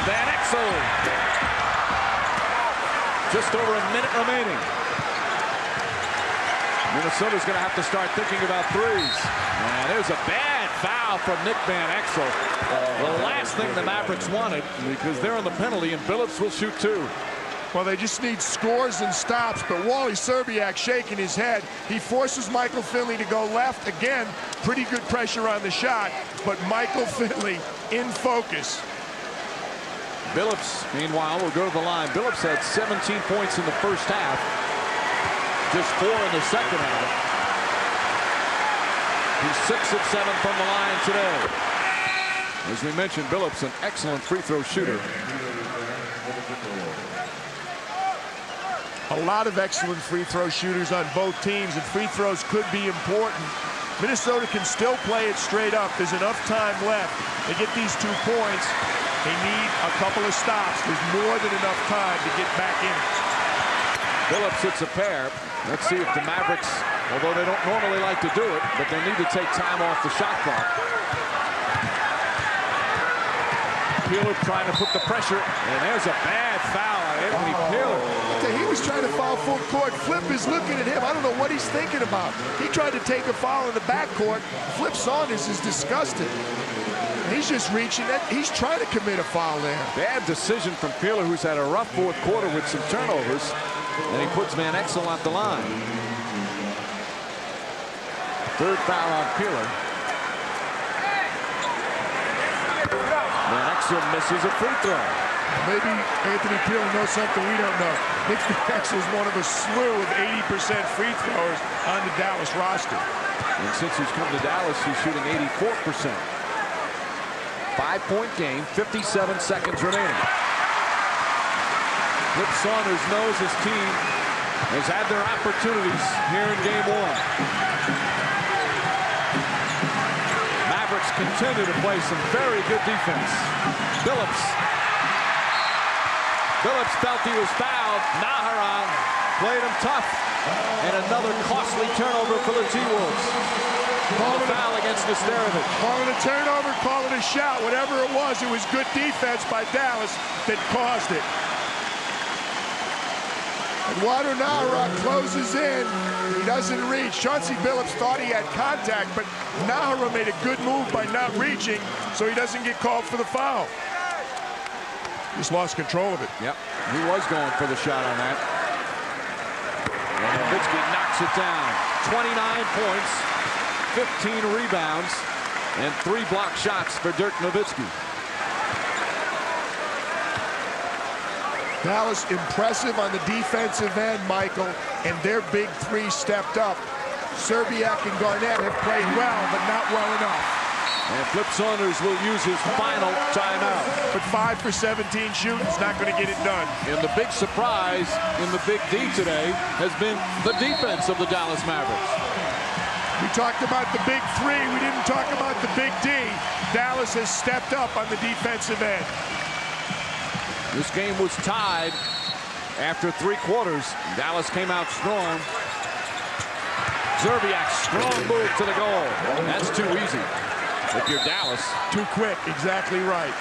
Van Exel. Just over a minute remaining. Minnesota's going to have to start thinking about threes. And there's a bad foul from Nick Van Exel. The last thing the Mavericks wanted, because they're on the penalty, and Billups will shoot 2. Well, they just need scores and stops, but Wally Serbiak shaking his head. He forces Michael Finley to go left. Again, pretty good pressure on the shot, but Michael Finley in focus. Billups, meanwhile, will go to the line. Billups had 17 points in the first half. Just 4 in the second half. He's 6 of 7 from the line today. As we mentioned, Billups, an excellent free throw shooter. A lot of excellent free throw shooters on both teams, and free throws could be important. Minnesota can still play it straight up. There's enough time left to get these 2 points. They need a couple of stops. There's more than enough time to get back in. Billups hits a pair. Let's see if the Mavericks, although they don't normally like to do it, but they need to take time off the shot clock. Peeler trying to put the pressure, and there's a bad foul on Anthony Peeler. He was trying to foul full court. Flip is looking at him. I don't know what he's thinking about. He tried to take a foul in the backcourt. Flip Saunders is disgusted. He's just reaching it. He's trying to commit a foul there. Bad decision from Peeler, who's had a rough fourth quarter with some turnovers. And he puts Van Exel at the line. 3rd foul on Peeler. Van Exel misses a free throw. Maybe Anthony Peeler knows something we don't know. Nick Van Exel is one of a slew of 80% free throwers on the Dallas roster. And since he's come to Dallas, he's shooting 84%. 5-point game, 57 seconds remaining. Flip Saunders knows his team has had their opportunities here in game 1. Mavericks continue to play some very good defense. Billups felt he was fouled. Nahara played him tough. And another costly turnover for the T-Wolves. Call a foul against Nesterovic. Call it a turnover, call it a shot. Whatever it was good defense by Dallas that caused it. And Water Nahara closes in. He doesn't reach. Chauncey Billups thought he had contact, but Nahara made a good move by not reaching, so he doesn't get called for the foul. Just lost control of it. Yep, he was going for the shot on that. And Nowitzki knocks it down. 29 points, 15 rebounds, and 3 block shots for Dirk Nowitzki. Dallas impressive on the defensive end, Michael, and their big 3 stepped up. Serbiak and Garnett have played well, but not well enough. And Flip Saunders will use his final timeout. But 5 for 17 shooting is not going to get it done. And the big surprise in the Big D today has been the defense of the Dallas Mavericks. We talked about the big three. We didn't talk about the big D. Dallas has stepped up on the defensive end. This game was tied after 3 quarters. Dallas came out strong. Zerbiak, strong move to the goal. That's too easy. If you're Dallas. Too quick, exactly right.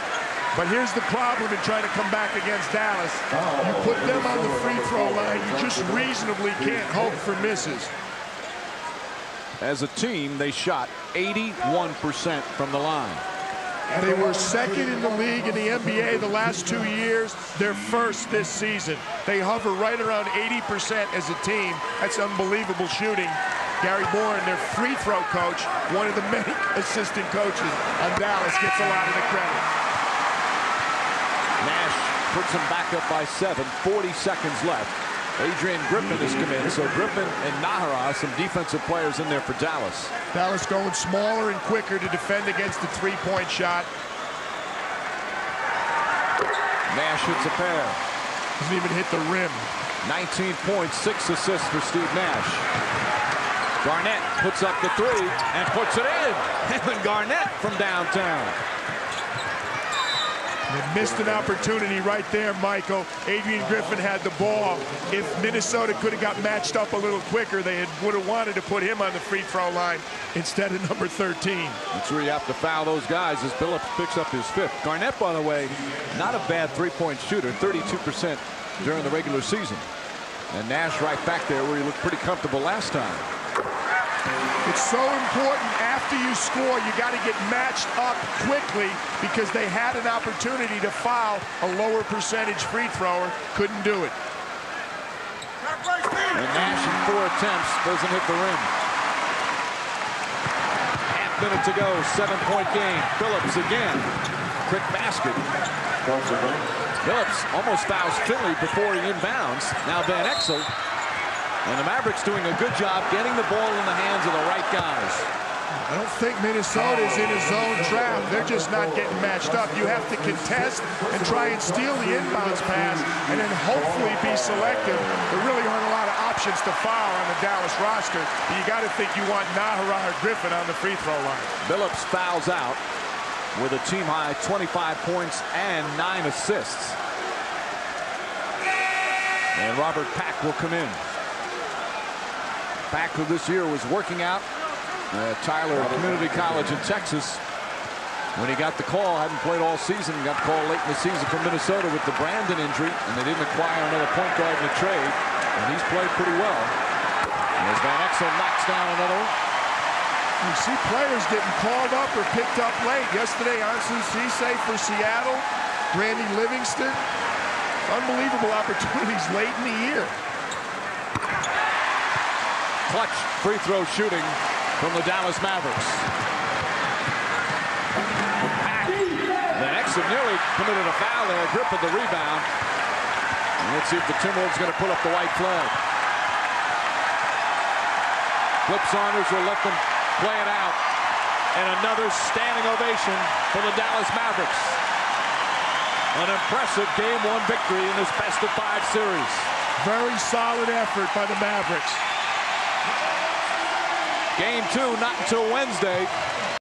But here's the problem in trying to come back against Dallas. You put them on the free throw line, you just reasonably can't hope for misses. As a team, they shot 81% from the line. They were second in the league in the NBA the last 2 years. They're first this season. They hover right around 80% as a team. That's unbelievable shooting. Gary Bourne, their free throw coach, one of the many assistant coaches on Dallas, gets a lot of the credit. Nash puts them back up by 7, 40 seconds left. Adrian Griffin has come in, so Griffin and Nahara, some defensive players in there for Dallas. Dallas going smaller and quicker to defend against the three-point shot. Nash hits a pair. Doesn't even hit the rim. 19 points, 6 assists for Steve Nash. Garnett puts up the 3 and puts it in. Kevin Garnett from downtown. They missed an opportunity right there, Michael. Adrian Griffin had the ball. If Minnesota could have got matched up a little quicker, they would have wanted to put him on the free throw line instead of number 13. That's where you have to foul those guys as Billups picks up his 5th. Garnett, by the way, not a bad three-point shooter, 32% during the regular season. And Nash right back there where he looked pretty comfortable last time. It's so important after you score, you got to get matched up quickly because they had an opportunity to foul a lower percentage free thrower, couldn't do it. And Nash in 4 attempts doesn't hit the rim. Half minute to go, 7-point game. Billups again, quick basket. Billups almost fouls Finley before he inbounds. Now Van Exel. And the Mavericks doing a good job getting the ball in the hands of the right guys. I don't think Minnesota's in a zone trap. They're just not getting matched up. You have to contest and try and steal the inbounds pass and then hopefully be selective. There really aren't a lot of options to foul on the Dallas roster. But you got to think you want Nahara or Griffin on the free throw line. Billups fouls out with a team-high 25 points and 9 assists. And Robert Pack will come in. Pack, who this year was working out at Tyler Community College in Texas. When he got the call, hadn't played all season, got the call late in the season from Minnesota with the Brandon injury, and they didn't acquire another point guard in the trade, and he's played pretty well. And as Van Exel knocks down another one. You see players getting called up or picked up late. Yesterday, Ansu Cisse for Seattle, Randy Livingston. Unbelievable opportunities late in the year. Clutch free throw shooting from the Dallas Mavericks. Van Exel nearly committed a foul there. Griffin the rebound. And let's see if the Timberwolves going to put up the white flag. Flip Saunders will let them play it out. And another standing ovation for the Dallas Mavericks. An impressive Game 1 victory in this best-of-5 series. Very solid effort by the Mavericks. Game 2 not until Wednesday.